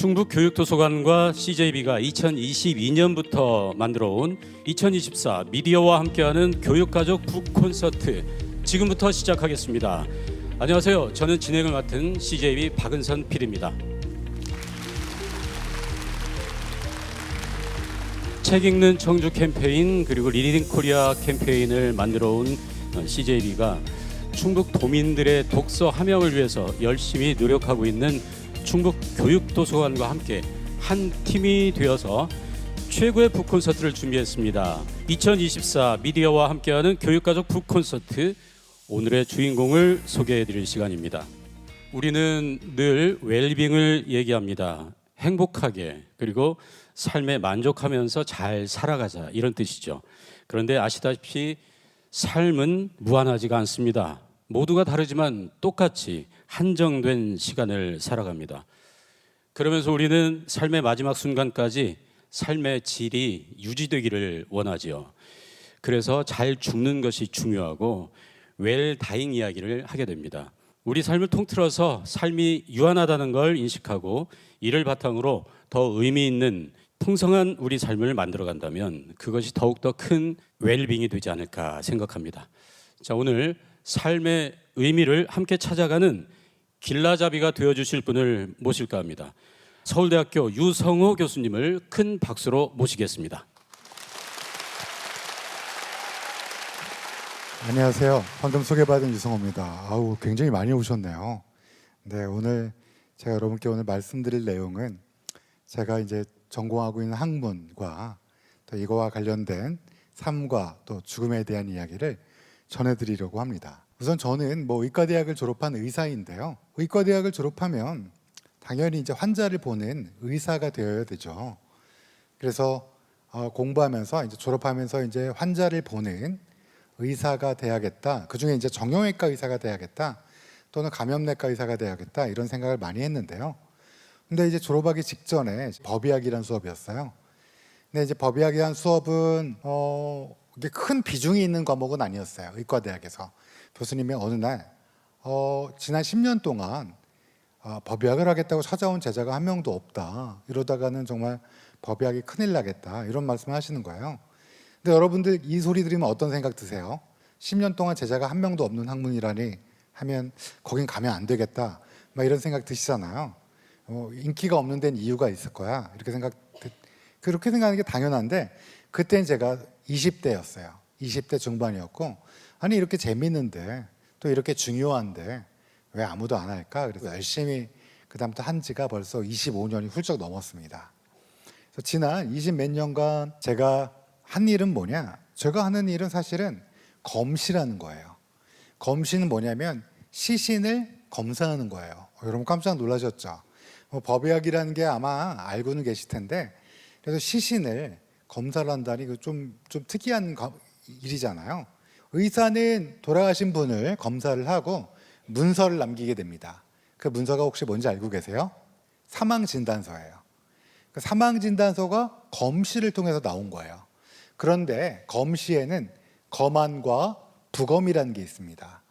충북교육도서관과 CJB가 2022년부터 만들어온 2024 미디어와 함께하는 교육가족 북콘서트 지금부터 시작하겠습니다. 안녕하세요. 저는 진행을 맡은 CJB 박은선 PD입니다. 책 읽는 청주 캠페인 그리고 리딩 코리아 캠페인을 만들어온 CJB가 충북 도민들의 독서 함양을 위해서 열심히 노력하고 있는 충북 교육도서관과 함께 한 팀이 되어서 최고의 북콘서트를 준비했습니다. 2024 미디어와 함께하는 교육가족 북콘서트, 오늘의 주인공을 소개해드릴 시간입니다. 우리는 늘 웰빙을 얘기합니다. 행복하게, 그리고 삶에 만족하면서 잘 살아가자, 이런 뜻이죠. 그런데 아시다시피 삶은 무한하지가 않습니다. 모두가 다르지만 똑같이 한정된 시간을 살아갑니다. 그러면서 우리는 삶의 마지막 순간까지 삶의 질이 유지되기를 원하지요. 그래서 잘 죽는 것이 중요하고 웰다잉 이야기를 하게 됩니다. 우리 삶을 통틀어서 삶이 유한하다는 걸 인식하고 이를 바탕으로 더 의미 있는 풍성한 우리 삶을 만들어 간다면 그것이 더욱더 큰 웰빙이 되지 않을까 생각합니다. 자, 오늘 삶의 의미를 함께 찾아가는 길라잡이가 되어주실 분을 모실까 합니다. 서울대학교 유성호 교수님을 큰 박수로 모시겠습니다. 안녕하세요. 방금 소개받은 유성호입니다. 아우, 굉장히 많이 오셨네요. 네, 오늘 제가 여러분께 오늘 말씀드릴 내용은 제가 이제 전공하고 있는 학문과 또 이거와 관련된 삶과 또 죽음에 대한 이야기를 전해드리려고 합니다. 우선 저는 의과대학을 졸업한 의사인데요. 의과대학을 졸업하면 당연히 이제 환자를 보는 의사가 되어야 되죠. 그래서 공부하면서 이제 졸업하면서 이제 환자를 보는 의사가 돼야겠다. 그 중에 이제 정형외과 의사가 돼야겠다. 또는 감염내과 의사가 돼야겠다. 이런 생각을 많이 했는데요. 근데 이제 졸업하기 직전에 법의학이라는 수업이었어요. 근데 이제 법의학이라는 수업은 이게 큰 비중이 있는 과목은 아니었어요. 의과대학에서 교수님이 어느 날 지난 10년 동안 법의학을 하겠다고 찾아온 제자가 한 명도 없다. 이러다가는 정말 법의학이 큰일 나겠다. 이런 말씀을 하시는 거예요. 근데 여러분들 이 소리 들으면 어떤 생각 드세요? 10년 동안 제자가 한 명도 없는 학문이라니 하면 거긴 가면 안 되겠다. 막 이런 생각 드시잖아요. 인기가 없는 데는 이유가 있을 거야. 그렇게 생각하는 게 당연한데 그때는 제가 20대였어요. 20대 중반이었고 아니 이렇게 재밌는데 또 이렇게 중요한데 왜 아무도 안 할까? 그래서 열심히 그다음부터 한 지가 벌써 25년이 훌쩍 넘었습니다. 그래서 지난 20 몇 년간 제가 한 일은 뭐냐? 제가 하는 일은 사실은 검시라는 거예요. 검시는 뭐냐면 시신을 검사하는 거예요. 여러분 깜짝 놀라셨죠? 법의학이라는 게 아마 알고는 계실 텐데 그래서 시신을 검사를 한다니 좀 특이한 일이잖아요. 의사는 돌아가신 분을 검사를 하고 문서를 남기게 됩니다. 그 문서가 혹시 뭔지 알고 계세요? 사망진단서예요. 그 사망진단서가 검시를 통해서 나온 거예요. 그런데 검시에는 검안과 부검이라는 게 있습니다.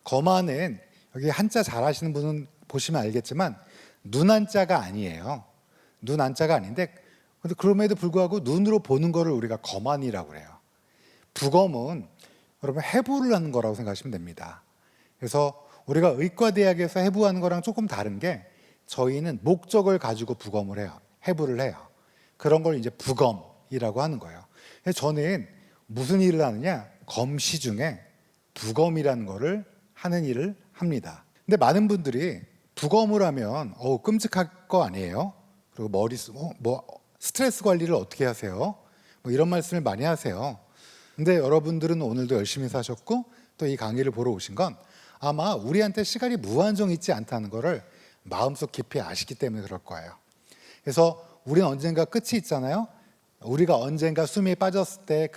검안은 여기 한자 잘 하시는 분은 보시면 알겠지만 눈 한자가 아니에요. 눈 한자가 아닌데 그럼에도 불구하고 눈으로 보는 거를 우리가 검안이라고 그래요. 부검은 여러분 해부를 하는 거라고 생각하시면 됩니다. 그래서 우리가 의과대학에서 해부하는 거랑 조금 다른 게 저희는 목적을 가지고 부검을 해요. 해부를 해요. 그런 걸 이제 부검이라고 하는 거예요. 저는 무슨 일을 하느냐? 검시 중에 부검이라는 거를 하는 일을 합니다. 근데 많은 분들이 부검을 하면 끔찍할 거 아니에요? 그리고 스트레스 관리를 어떻게 하세요? 이런 말씀을 많이 하세요. 근데 여러분들은 오늘도 열심히 사셨고 또 이 강의를 보러 오신 건 아마 우리한테 시간이 무한정 있지 않다는 거를 마음속 깊이 아시기 때문에 그럴 거예요. 그래서 우리는 언젠가 끝이 있잖아요. 우리가 언젠가 숨이 빠졌을 때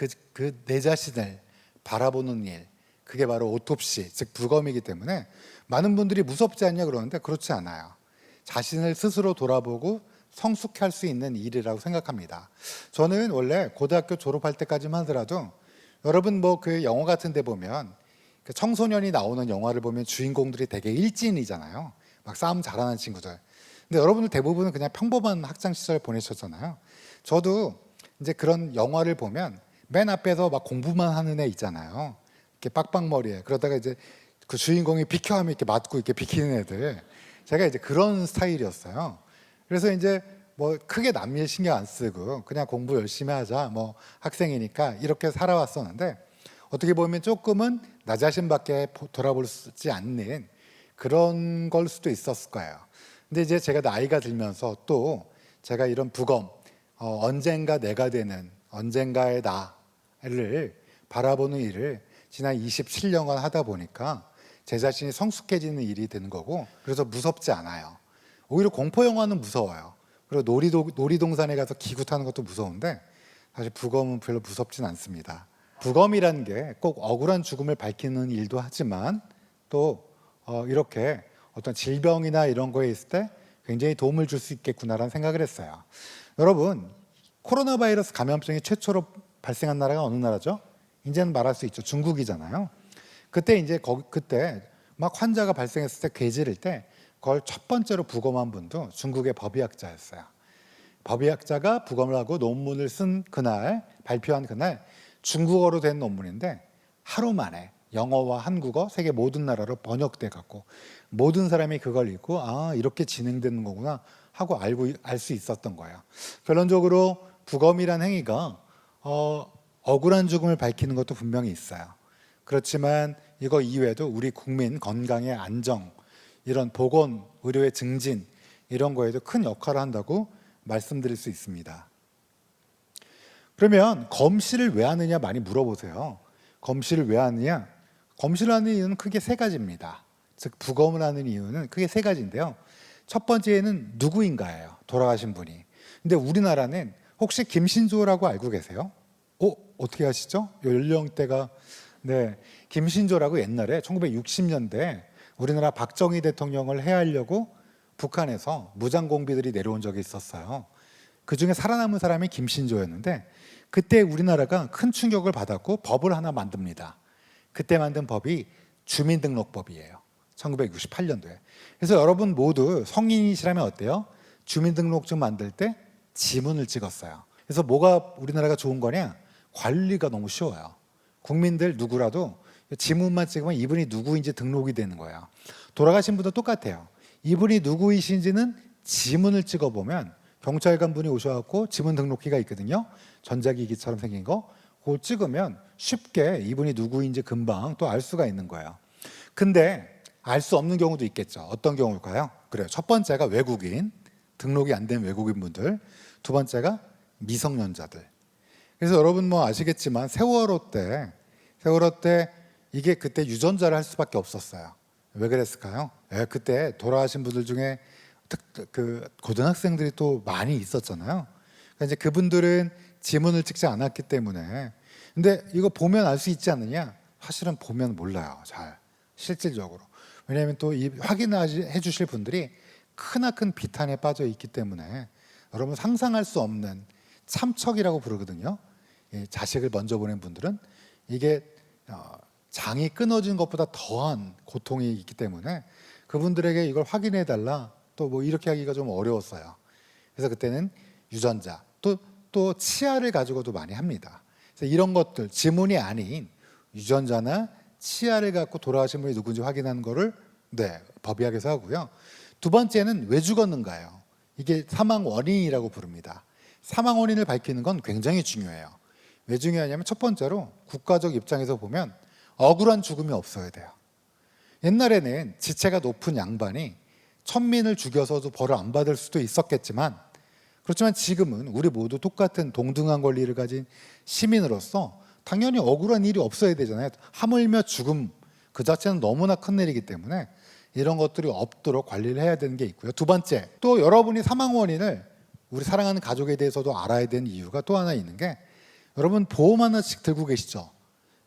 내 자신을 바라보는 일, 그게 바로 오톱시, 즉 부검이기 때문에 많은 분들이 무섭지 않냐 그러는데 그렇지 않아요. 자신을 스스로 돌아보고 성숙할 수 있는 일이라고 생각합니다. 저는 원래 고등학교 졸업할 때까지만 하더라도 여러분 그 영화 같은 데 보면 청소년이 나오는 영화를 보면 주인공들이 되게 일진이잖아요. 막 싸움 잘하는 친구들. 근데 여러분들 대부분은 그냥 평범한 학창 시절 보내셨잖아요. 저도 이제 그런 영화를 보면 맨 앞에서 막 공부만 하는 애 있잖아요. 이렇게 빡빡머리에. 그러다가 이제 그 주인공이 비켜 하면 이렇게 맞고 이렇게 비키는 애들. 제가 이제 그런 스타일이었어요. 그래서 이제 뭐 크게 남 일 신경 안 쓰고 그냥 공부 열심히 하자. 뭐 학생이니까 이렇게 살아왔었는데 어떻게 보면 조금은 나 자신밖에 돌아보지 않는 그런 걸 수도 있었을 거예요. 근데 이제 제가 나이가 들면서 또 제가 이런 부검, 언젠가 내가 되는 언젠가의 나를 바라보는 일을 지난 27년간 하다 보니까 제 자신이 성숙해지는 일이 되는 거고, 그래서 무섭지 않아요. 오히려 공포 영화는 무서워요. 그리고 놀이동산에 가서 기구 타는 것도 무서운데 사실 부검은 별로 무섭진 않습니다. 부검이라는 게 꼭 억울한 죽음을 밝히는 일도 하지만 또 이렇게 어떤 질병이나 이런 거에 있을 때 굉장히 도움을 줄 수 있겠구나라는 생각을 했어요. 여러분, 코로나 바이러스 감염증이 최초로 발생한 나라가 어느 나라죠? 이제는 말할 수 있죠. 중국이잖아요. 그때 이제 그때 막 환자가 발생했을 때 괴질일 때 그걸 첫 번째로 부검한 분도 중국의 법의학자였어요. 법의학자가 부검을 하고 논문을 쓴 그날, 발표한 그날 중국어로 된 논문인데 하루 만에 영어와 한국어 세계 모든 나라로 번역돼 갖고 모든 사람이 그걸 읽고 아 이렇게 진행되는 거구나 하고 알 수 있었던 거예요. 결론적으로 부검이란 행위가 억울한 죽음을 밝히는 것도 분명히 있어요. 그렇지만 이거 이외에도 우리 국민 건강의 안정, 이런 보건, 의료의 증진 이런 거에도 큰 역할을 한다고 말씀드릴 수 있습니다. 그러면 검시를 왜 하느냐 많이 물어보세요. 검시를 왜 하느냐? 검시를 하는 이유는 크게 세 가지입니다. 즉 부검을 하는 이유는 크게 세 가지인데요. 첫 번째는 누구인가예요. 돌아가신 분이. 근데 우리나라는 혹시 김신조라고 알고 계세요? 어떻게 아시죠? 연령대가 네, 김신조라고 옛날에 1960년대 우리나라 박정희 대통령을 해하려고 북한에서 무장공비들이 내려온 적이 있었어요. 그중에 살아남은 사람이 김신조였는데 그때 우리나라가 큰 충격을 받았고 법을 하나 만듭니다. 그때 만든 법이 주민등록법이에요. 1968년도에. 그래서 여러분 모두 성인이시라면 어때요? 주민등록증 만들 때 지문을 찍었어요. 그래서 뭐가 우리나라가 좋은 거냐? 관리가 너무 쉬워요. 국민들 누구라도 지문만 찍으면 이분이 누구인지 등록이 되는 거예요. 돌아가신 분도 똑같아요. 이분이 누구이신지는 지문을 찍어보면 경찰관 분이 오셔갖고 지문 등록기가 있거든요. 전자기기처럼 생긴 거. 그걸 찍으면 쉽게 이분이 누구인지 금방 또 알 수가 있는 거예요. 근데 알 수 없는 경우도 있겠죠. 어떤 경우일까요? 그래요. 첫 번째가 외국인, 등록이 안 된 외국인 분들. 두 번째가 미성년자들. 그래서 여러분 뭐 아시겠지만 세월호 때 이게 그때 유전자를 할 수밖에 없었어요. 왜 그랬을까요? 그때 돌아가신 분들 중에 그 고등학생들이 또 많이 있었잖아요. 그러니까 이제 그분들은 지문을 찍지 않았기 때문에. 근데 이거 보면 알 수 있지 않느냐? 사실은 보면 몰라요. 잘 실질적으로. 왜냐하면 또 이 확인해 주실 분들이 크나큰 비탄에 빠져 있기 때문에 여러분 상상할 수 없는 참척이라고 부르거든요. 자식을 먼저 보낸 분들은 이게 장이 끊어진 것보다 더한 고통이 있기 때문에 그분들에게 이걸 확인해 달라 또 뭐 이렇게 하기가 좀 어려웠어요. 그래서 그때는 유전자 또 치아를 가지고도 많이 합니다. 그래서 이런 것들 지문이 아닌 유전자나 치아를 갖고 돌아가신 분이 누군지 확인하는 거를 법의학에서 하고요. 두 번째는 왜 죽었는가요? 이게 사망 원인이라고 부릅니다. 사망 원인을 밝히는 건 굉장히 중요해요. 왜 중요하냐면 첫 번째로 국가적 입장에서 보면 억울한 죽음이 없어야 돼요. 옛날에는 지체가 높은 양반이 천민을 죽여서도 벌을 안 받을 수도 있었겠지만 그렇지만 지금은 우리 모두 똑같은 동등한 권리를 가진 시민으로서 당연히 억울한 일이 없어야 되잖아요. 하물며 죽음 그 자체는 너무나 큰 일이기 때문에 이런 것들이 없도록 관리를 해야 되는 게 있고요. 두 번째, 또 여러분이 사망 원인을 우리 사랑하는 가족에 대해서도 알아야 되는 이유가 또 하나 있는 게 여러분 보험 하나씩 들고 계시죠.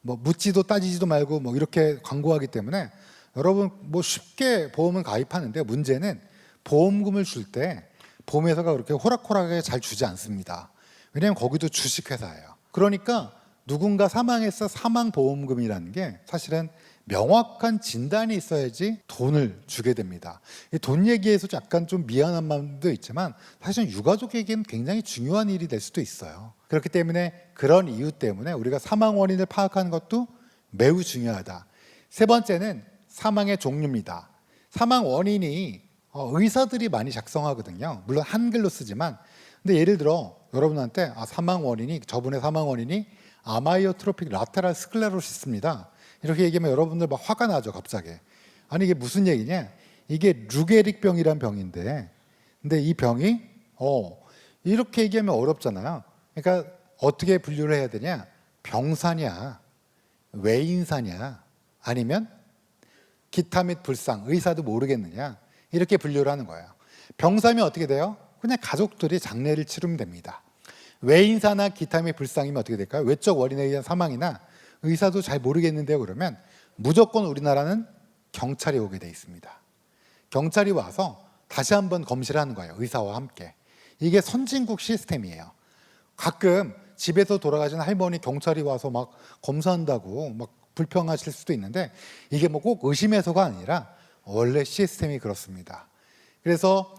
뭐 묻지도 따지지도 말고 뭐 이렇게 광고하기 때문에 여러분 뭐 쉽게 보험을 가입하는데 문제는 보험금을 줄 때 보험회사가 그렇게 호락호락하게 잘 주지 않습니다. 왜냐하면 거기도 주식회사예요. 그러니까 누군가 사망해서 사망보험금이라는 게 사실은 명확한 진단이 있어야지 돈을 주게 됩니다. 이 돈 얘기에서 약간 좀 미안한 마음도 있지만 사실은 유가족에게는 굉장히 중요한 일이 될 수도 있어요. 그렇기 때문에 그런 이유 때문에 우리가 사망 원인을 파악하는 것도 매우 중요하다. 세 번째는 사망의 종류입니다. 사망 원인이 의사들이 많이 작성하거든요. 물론 한글로 쓰지만, 근데 예를 들어 여러분한테 사망 원인이, 저분의 사망 원인이 아마이오트로픽 라테랄 스클레로시스입니다. 이렇게 얘기하면 여러분들 막 화가 나죠, 갑자기. 아니 이게 무슨 얘기냐? 이게 루게릭병이란 병인데, 근데 이 병이 이렇게 얘기하면 어렵잖아요. 그러니까 어떻게 분류를 해야 되냐? 병사냐, 외인사냐, 아니면 기타 및 불상, 의사도 모르겠느냐, 이렇게 분류를 하는 거예요. 병사면 어떻게 돼요? 그냥 가족들이 장례를 치르면 됩니다. 외인사나 기타 및 불상이면 어떻게 될까요? 외적 원인에 의한 사망이나 의사도 잘 모르겠는데요. 그러면 무조건 우리나라는 경찰이 오게 돼 있습니다. 경찰이 와서 다시 한번 검시를 하는 거예요. 의사와 함께. 이게 선진국 시스템이에요. 가끔 집에서 돌아가신 할머니 경찰이 와서 막 검사한다고 막 불평하실 수도 있는데, 이게 뭐 꼭 의심해서가 아니라 원래 시스템이 그렇습니다. 그래서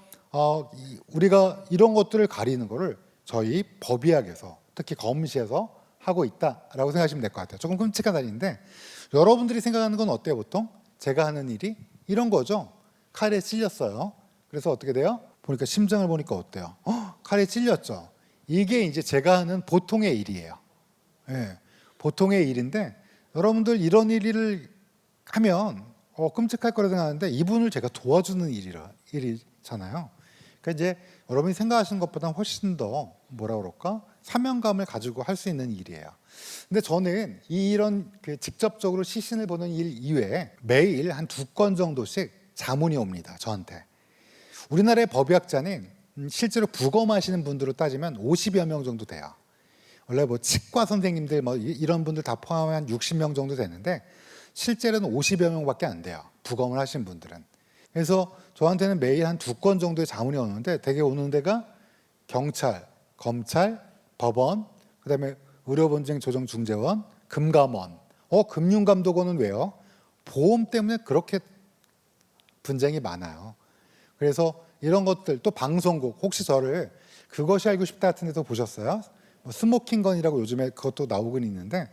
우리가 이런 것들을 가리는 거를 저희 법의학에서, 특히 검시에서 하고 있다라고 생각하시면 될 것 같아요. 조금 끔찍한 일인데, 여러분들이 생각하는 건 어때요? 보통 제가 하는 일이 이런 거죠. 칼에 찔렸어요. 그래서 어떻게 돼요? 보니까 심장을 보니까 어때요? 칼에 찔렸죠. 이게 이제 제가 하는 보통의 일이에요. 네, 보통의 일인데, 여러분들 이런 일을 하면 끔찍할 거라 생각하는데, 이분을 제가 도와주는 일이잖아요. 그러니까 이제 여러분이 생각하시는 것보다 훨씬 더 뭐라 그럴까? 사명감을 가지고 할 수 있는 일이에요. 근데 저는 이런 직접적으로 시신을 보는 일 이외에 매일 한 2건 정도씩 자문이 옵니다, 저한테. 우리나라의 법의학자는 실제로 부검하시는 분들로 따지면 50여 명 정도 돼요. 원래 뭐 치과 선생님들 뭐 이런 분들 다 포함하면 60명 정도 되는데, 실제로는 50여 명밖에 안 돼요, 부검을 하신 분들은. 그래서 저한테는 매일 한 2건 정도의 자문이 오는데, 대개 오는 데가 경찰, 검찰, 법원, 그다음에 의료본쟁조정중재원, 금감원. 금융감독원은 왜요? 보험 때문에 그렇게 분쟁이 많아요. 그래서 이런 것들, 또 방송국, 혹시 저를 그것이 알고 싶다 같은 데도 보셨어요? 스모킹건이라고 요즘에 그것도 나오긴 있는데,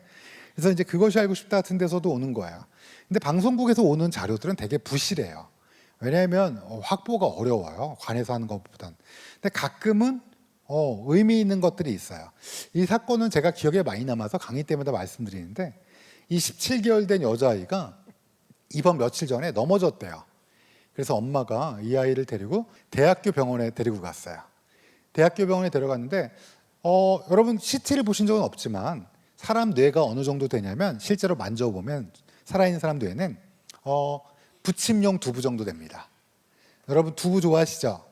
그래서 이제 그것이 알고 싶다 같은 데서도 오는 거예요. 근데 방송국에서 오는 자료들은 되게 부실해요. 왜냐하면 확보가 어려워요, 관에서 하는 것보단. 근데 가끔은 의미 있는 것들이 있어요. 이 사건은 제가 기억에 많이 남아서 강의 때마다 말씀드리는데, 이 17개월 된 여자아이가 이번 며칠 전에 넘어졌대요. 그래서 엄마가 이 아이를 데리고 대학교 병원에 데리고 갔어요. 대학교 병원에 데려갔는데, 여러분 CT를 보신 적은 없지만 사람 뇌가 어느 정도 되냐면, 실제로 만져보면 살아있는 사람 뇌는 부침용 두부 정도 됩니다. 여러분 두부 좋아하시죠?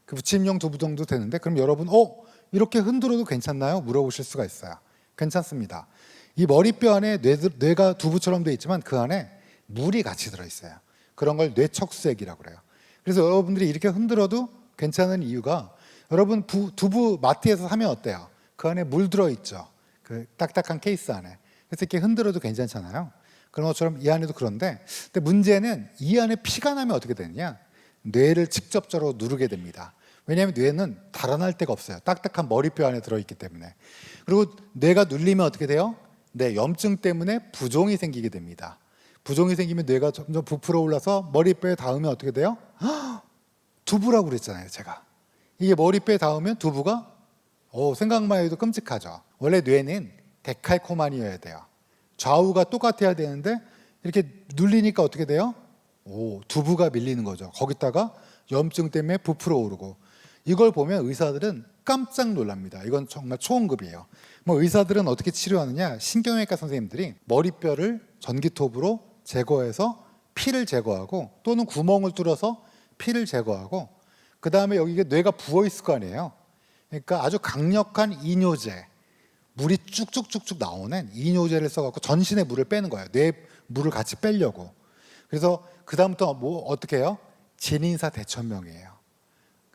그 부침용 두부 정도 되는데, 그럼 여러분 이렇게 흔들어도 괜찮나요? 물어보실 수가 있어요. 괜찮습니다. 이 머리뼈 안에 뇌가 두부처럼 돼 있지만 그 안에 물이 같이 들어있어요. 그런 걸 뇌척수액이라고 그래요. 그래서 여러분들이 이렇게 흔들어도 괜찮은 이유가, 여러분 두부 마트에서 사면 어때요? 그 안에 물 들어있죠. 그 딱딱한 케이스 안에. 그래서 이렇게 흔들어도 괜찮잖아요. 그런 것처럼 이 안에도 그런데, 근데 문제는 이 안에 피가 나면 어떻게 되느냐? 뇌를 직접적으로 누르게 됩니다. 왜냐하면 뇌는 달아날 데가 없어요. 딱딱한 머리뼈 안에 들어있기 때문에. 그리고 뇌가 눌리면 어떻게 돼요? 뇌 염증 때문에 부종이 생기게 됩니다. 부종이 생기면 뇌가 점점 부풀어 올라서 머리뼈에 닿으면 어떻게 돼요? 두부라고 그랬잖아요, 제가. 이게 머리뼈에 닿으면 두부가 생각만 해도 끔찍하죠. 원래 뇌는 데칼코마니여야 돼요. 좌우가 똑같아야 되는데 이렇게 눌리니까 어떻게 돼요? 두부가 밀리는 거죠. 거기다가 염증 때문에 부풀어 오르고. 이걸 보면 의사들은 깜짝 놀랍니다. 이건 정말 초원급이에요. 뭐 의사들은 어떻게 치료하느냐? 신경외과 선생님들이 머리뼈를 전기톱으로 제거해서 피를 제거하고, 또는 구멍을 뚫어서 피를 제거하고, 그 다음에 여기에 뇌가 부어 있을 거 아니에요. 그러니까 아주 강력한 이뇨제, 물이 쭉쭉쭉쭉 나오는 이뇨제를 써갖고 전신의 물을 빼는 거예요. 뇌 물을 같이 빼려고. 그래서 그 다음부터 뭐 어떻게 해요? 진인사 대천명이에요.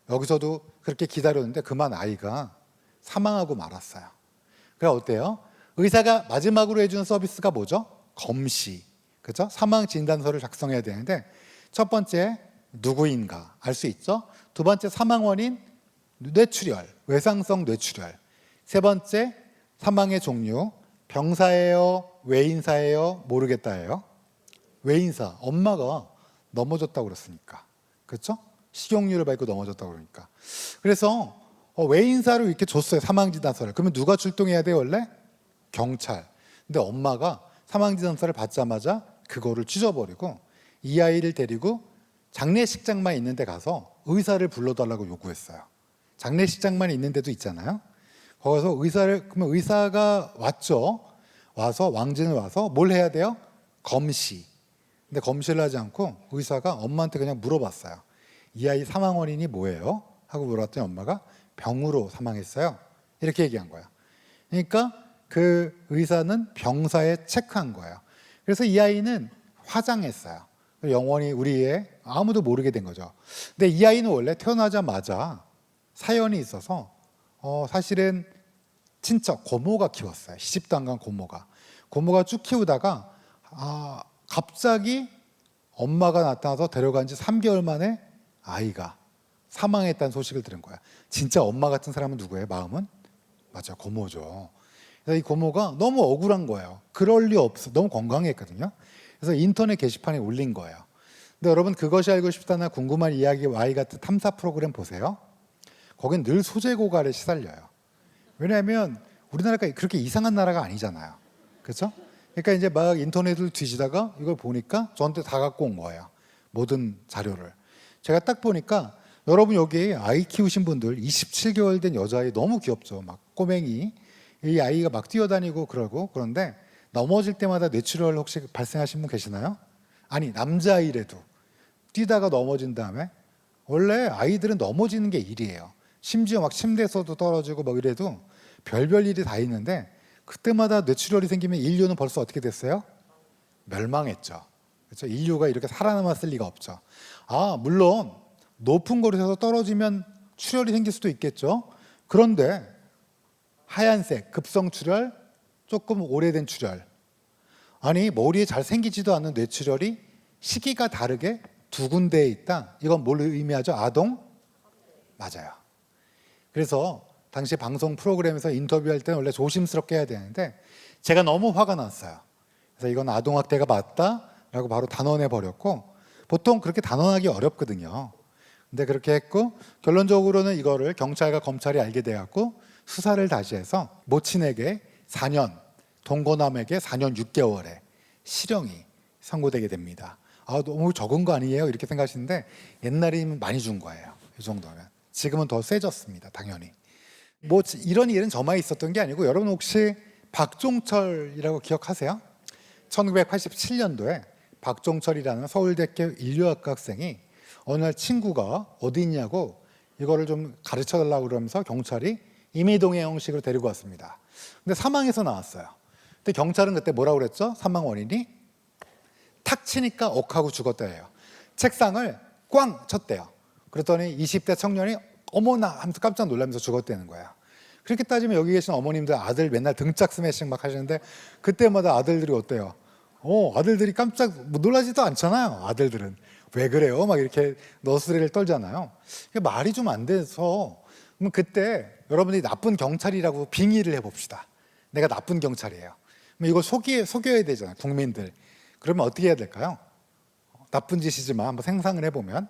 여기서도 그렇게 기다렸는데 그만 아이가 사망하고 말았어요. 그래 어때요? 의사가 마지막으로 해주는 서비스가 뭐죠? 검시. 그렇죠? 사망 진단서를 작성해야 되는데 첫 번째 누구인가 알 수 있죠? 두 번째 사망 원인 뇌출혈, 외상성 뇌출혈. 세 번째 사망의 종류 병사예요, 외인사예요, 모르겠다예요. 외인사, 엄마가 넘어졌다고 그랬으니까. 그렇죠? 식용유를 밟고 넘어졌다고 그러니까. 그래서 외인사로 이렇게 줬어요. 사망진단서를. 그러면 누가 출동해야 돼 원래? 경찰. 근데 엄마가 사망진단서를 받자마자 그거를 찢어버리고 이 아이를 데리고 장례식장만 있는 데 가서 의사를 불러달라고 요구했어요. 장례식장만 있는 데도 있잖아요. 거기서 그러면 의사가 왔죠. 와서 왕진을 와서 뭘 해야 돼요? 검시. 근데 검시를 하지 않고 의사가 엄마한테 그냥 물어봤어요. 이 아이 사망 원인이 뭐예요? 하고 물어봤더니 엄마가 병으로 사망했어요. 이렇게 얘기한 거예요. 그러니까 그 의사는 병사에 체크한 거예요. 그래서 이 아이는 화장했어요. 영원히 우리의 아무도 모르게 된 거죠. 근데 이 아이는 원래 태어나자마자 사연이 있어서 사실은 친척 고모가 키웠어요. 시집도 안 간 고모가 쭉 키우다가 갑자기 엄마가 나타나서 데려간 지 3개월 만에 아이가 사망했다는 소식을 들은 거야. 진짜 엄마 같은 사람은 누구예요? 마음은? 맞아, 고모죠. 그래서 이 고모가 너무 억울한 거예요. 그럴 리 없어. 너무 건강했거든요. 그래서 인터넷 게시판에 올린 거예요. 근데 여러분 그것이 알고 싶다나 궁금한 이야기 Y 같은 탐사 프로그램 보세요. 거긴 늘 소재 고갈에 시달려요. 왜냐하면 우리나라가 그렇게 이상한 나라가 아니잖아요. 그렇죠? 그러니까 이제 막 인터넷을 뒤지다가 이걸 보니까 저한테 다 갖고 온 거예요. 모든 자료를. 제가 딱 보니까 여러분 여기 아이 키우신 분들 27개월 된 여자아이 너무 귀엽죠. 막 꼬맹이. 이 아이가 막 뛰어다니고 그런데 넘어질 때마다 뇌출혈 혹시 발생하신 분 계시나요? 아니 남자아이라도 뛰다가 넘어진 다음에 원래 아이들은 넘어지는 게 일이에요. 심지어 막 침대에서도 떨어지고 막 이래도 별별 일이 다 있는데 그때마다 뇌출혈이 생기면 인류는 벌써 어떻게 됐어요? 멸망했죠. 그렇죠? 인류가 이렇게 살아남았을 리가 없죠. 물론 높은 곳에서 떨어지면 출혈이 생길 수도 있겠죠. 그런데 하얀색 급성 출혈, 조금 오래된 출혈. 아니 머리에 잘 생기지도 않는 뇌출혈이 시기가 다르게 두 군데에 있다. 이건 뭘 의미하죠? 아동? 맞아요. 그래서 당시 방송 프로그램에서 인터뷰할 때는 원래 조심스럽게 해야 되는데 제가 너무 화가 났어요. 그래서 이건 아동학대가 맞다라고 바로 단언해 버렸고 보통 그렇게 단언하기 어렵거든요. 근데 그렇게 했고 결론적으로는 이거를 경찰과 검찰이 알게 돼갖고 수사를 다시 해서 모친에게 4년, 동거남에게 4년 6개월의 실형이 선고되게 됩니다. 너무 적은 거 아니에요? 이렇게 생각하시는데 옛날에는 많이 준 거예요. 이 정도면. 지금은 더 세졌습니다. 당연히. 뭐 이런 일은 저만 있었던 게 아니고 여러분 혹시 박종철이라고 기억하세요? 1987년도에 박종철이라는 서울대학교 인류학과 학생이 어느 날 친구가 어디 있냐고 이거를 좀 가르쳐 달라고 그러면서 경찰이 임의동의 형식으로 데리고 왔습니다. 근데 사망해서 나왔어요. 근데 경찰은 그때 뭐라고 그랬죠? 사망 원인이 탁 치니까 억하고 죽었다예요. 책상을 꽝 쳤대요. 그랬더니 20대 청년이 어머나 하면서 깜짝 놀라면서 죽었다는 거예요. 그렇게 따지면 여기 계신 어머님들 아들 맨날 등짝 스매싱 막 하시는데 그때마다 아들들이 어때요? 아들들이 깜짝 놀라지도 않잖아요. 아들들은 왜 그래요? 막 이렇게 너스레를 떨잖아요. 말이 좀 안 돼서 그럼 그때 여러분들이 나쁜 경찰이라고 빙의를 해봅시다. 내가 나쁜 경찰이에요. 그럼 이걸 속여야 되잖아요. 국민들. 그러면 어떻게 해야 될까요? 나쁜 짓이지만 한번 생각을 해보면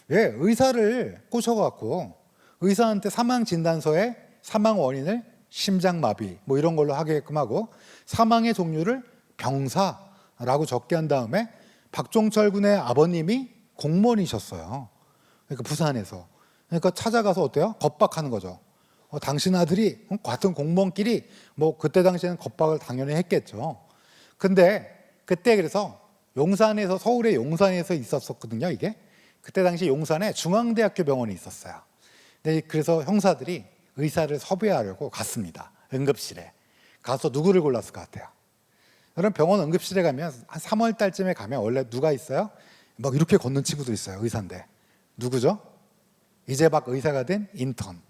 의사를 꼬셔갖고 의사한테 사망 진단서에 사망 원인을 심장마비 뭐 이런 걸로 하게끔 하고 사망의 종류를 병사라고 적게 한 다음에 박종철 군의 아버님이 공무원이셨어요. 그러니까 부산에서. 그러니까 찾아가서 어때요? 겁박하는 거죠. 당신 아들이 같은 공무원끼리 뭐 그때 당시에는 겁박을 당연히 했겠죠. 근데 그때 그래서 용산에서 서울의 용산에서 있었거든요. 이게 그때 당시 용산에 중앙대학교 병원이 있었어요. 근데 그래서 형사들이 의사를 섭외하려고 갔습니다. 응급실에 가서 누구를 골랐을 것 같아요? 여러분 병원 응급실에 가면 한 3월 달쯤에 가면 원래 누가 있어요? 막 이렇게 걷는 친구도 있어요. 의사인데 누구죠? 이제 막 의사가 된 인턴.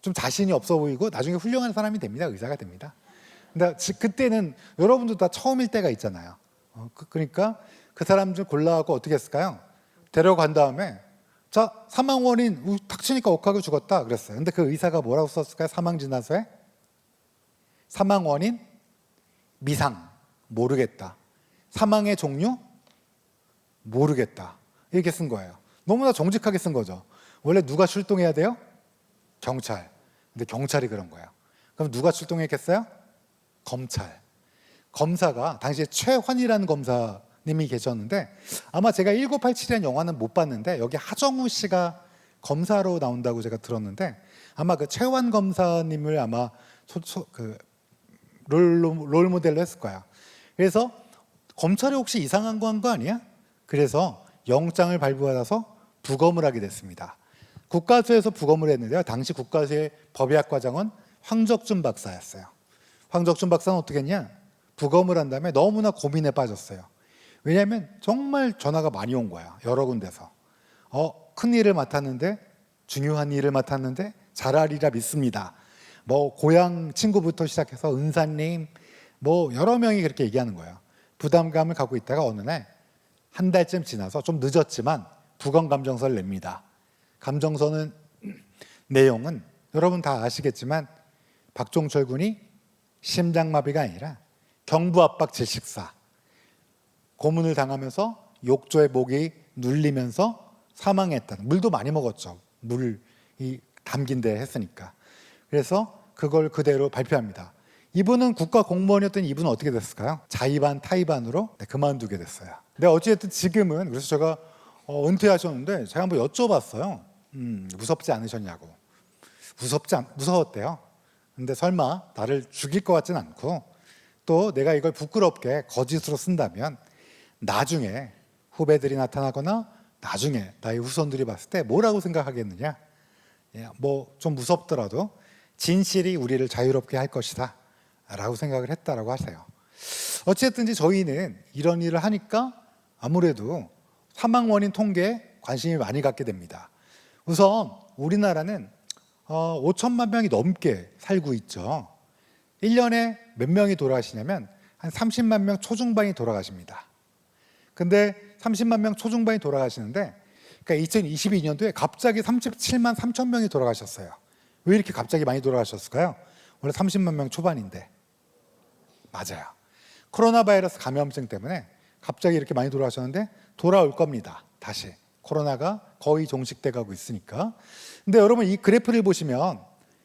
좀 자신이 없어 보이고 나중에 훌륭한 사람이 됩니다. 의사가 됩니다. 근데 그때는 여러분도 다 처음일 때가 있잖아요. 그러니까 그 사람들 골라갖고 어떻게 했을까요? 데려간 다음에 자, 사망 원인 탁 치니까 옥하고 죽었다 그랬어요. 근데 그 의사가 뭐라고 썼을까요? 사망 진단서에 사망 원인 미상 모르겠다. 사망의 종류 모르겠다. 이렇게 쓴 거예요. 너무나 정직하게 쓴 거죠. 원래 누가 출동해야 돼요? 경찰. 근데 경찰이 그런 거예요. 그럼 누가 출동했겠어요? 검찰. 검사가 당시에 최환이라는 검사님이 계셨는데 아마 제가 1987이라는 영화는 못 봤는데 여기 하정우 씨가 검사로 나온다고 제가 들었는데 아마 그 최환 검사님을 아마 롤 모델로 했을 거야. 그래서 검찰이 혹시 이상한 거 한 거 아니야? 그래서 영장을 발부받아서 부검을 하게 됐습니다. 국가수에서 부검을 했는데요. 당시 국가수의 법의학과장은 황적준 박사였어요. 황적준 박사는 어떻게 했냐? 부검을 한 다음에 너무나 고민에 빠졌어요. 왜냐하면 정말 전화가 많이 온 거야. 여러 군데서. 큰 일을 맡았는데 중요한 일을 맡았는데 잘하리라 믿습니다. 뭐 고향 친구부터 시작해서 은사님 뭐 여러 명이 그렇게 얘기하는 거예요. 부담감을 갖고 있다가 어느 날 한 달쯤 지나서 좀 늦었지만 부검 감정서를 냅니다. 감정서는 내용은 여러분 다 아시겠지만 박종철 군이 심장마비가 아니라 경부압박 질식사 고문을 당하면서 욕조에 목이 눌리면서 사망했다는 물도 많이 먹었죠. 물이 담긴 데 했으니까. 그래서 그걸 그대로 발표합니다. 이분은 국가 공무원이었던 이분은 어떻게 됐을까요? 자의반 타의반으로 그만두게 됐어요. 근데 어찌됐든 지금은 그래서 제가 은퇴하셨는데 제가 한번 여쭤봤어요. 무섭지 않으셨냐고. 무서웠대요. 근데 설마 나를 죽일 것 같진 않고 또 내가 이걸 부끄럽게 거짓으로 쓴다면 나중에 후배들이 나타나거나 나중에 나의 후손들이 봤을 때 뭐라고 생각하겠느냐. 뭐 좀 무섭더라도 진실이 우리를 자유롭게 할 것이다 라고 생각을 했다라고 하세요. 어쨌든지 저희는 이런 일을 하니까 아무래도 사망 원인 통계에 관심이 많이 갖게 됩니다. 우선 우리나라는 5천만 명이 넘게 살고 있죠. 1년에 몇 명이 돌아가시냐면 한 30만 명 초중반이 돌아가십니다. 근데 30만 명 초중반이 돌아가시는데 그러니까 2022년도에 갑자기 37만 3천 명이 돌아가셨어요. 왜 이렇게 갑자기 많이 돌아가셨을까요? 원래 30만 명 초반인데. 맞아요. 코로나 바이러스 감염증 때문에 갑자기 이렇게 많이 돌아가셨는데 돌아올 겁니다. 다시. 코로나가 거의 종식돼 가고 있으니까. 근데 여러분 이 그래프를 보시면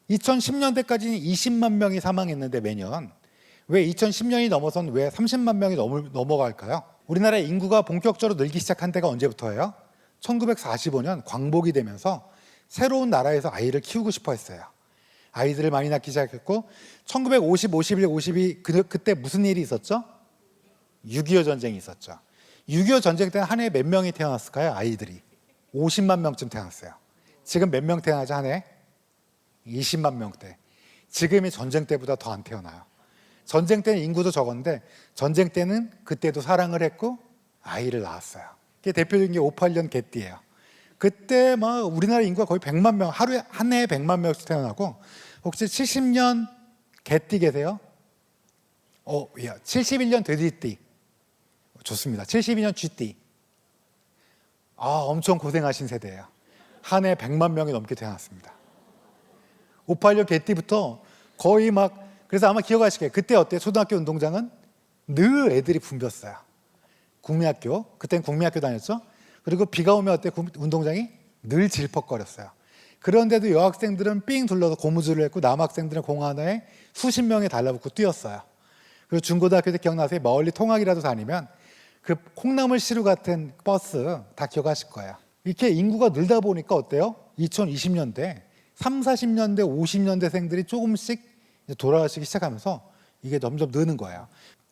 2010년대까지는 20만 명이 사망했는데 매년 왜 2010년이 넘어선 왜 30만 명이 넘어갈까요? 우리나라의 인구가 본격적으로 늘기 시작한 때가 언제부터예요? 1945년 광복이 되면서 새로운 나라에서 아이를 키우고 싶어 했어요. 아이들을 많이 낳기 시작했고 1950, 51, 52 그때 무슨 일이 있었죠? 6.25 전쟁이 있었죠. 6.25 전쟁 때는 한 해에 몇 명이 태어났을까요? 아이들이 50만 명쯤 태어났어요. 지금 몇 명 태어나죠? 한 해에? 20만 명대. 지금이 전쟁 때보다 더 안 태어나요. 전쟁 때는 인구도 적었는데 전쟁 때는 그때도 사랑을 했고 아이를 낳았어요. 그게 대표적인 게 58년 개띠예요. 그때 막 우리나라 인구가 거의 100만 명, 하루에 한 해에 100만 명씩 태어나고 혹시 70년 개띠 계세요? 71년 돼지띠. 좋습니다. 72년 쥐띠. 엄청 고생하신 세대예요. 한 해에 100만 명이 넘게 태어났습니다. 58년 개띠부터 거의 막 그래서 아마 기억하실 거예요. 그때 어때요? 초등학교 운동장은 늘 애들이 붐볐어요. 국민학교, 그때는 국민학교 다녔죠. 그리고 비가 오면 어때? 운동장이 늘 질퍽거렸어요. 그런데도 여학생들은 삥 둘러서 고무줄을 했고 남학생들은 공 하나에 수십 명이 달라붙고 뛰었어요. 그리고 중고등학교 때 기억나세요? 멀리 통학이라도 다니면 그 콩나물 시루 같은 버스 다 기억하실 거예요. 이렇게 인구가 늘다 보니까 어때요? 2020년대, 3, 40년대, 50년대생들이 조금씩 돌아가시기 시작하면서 이게 점점 느는 거예요.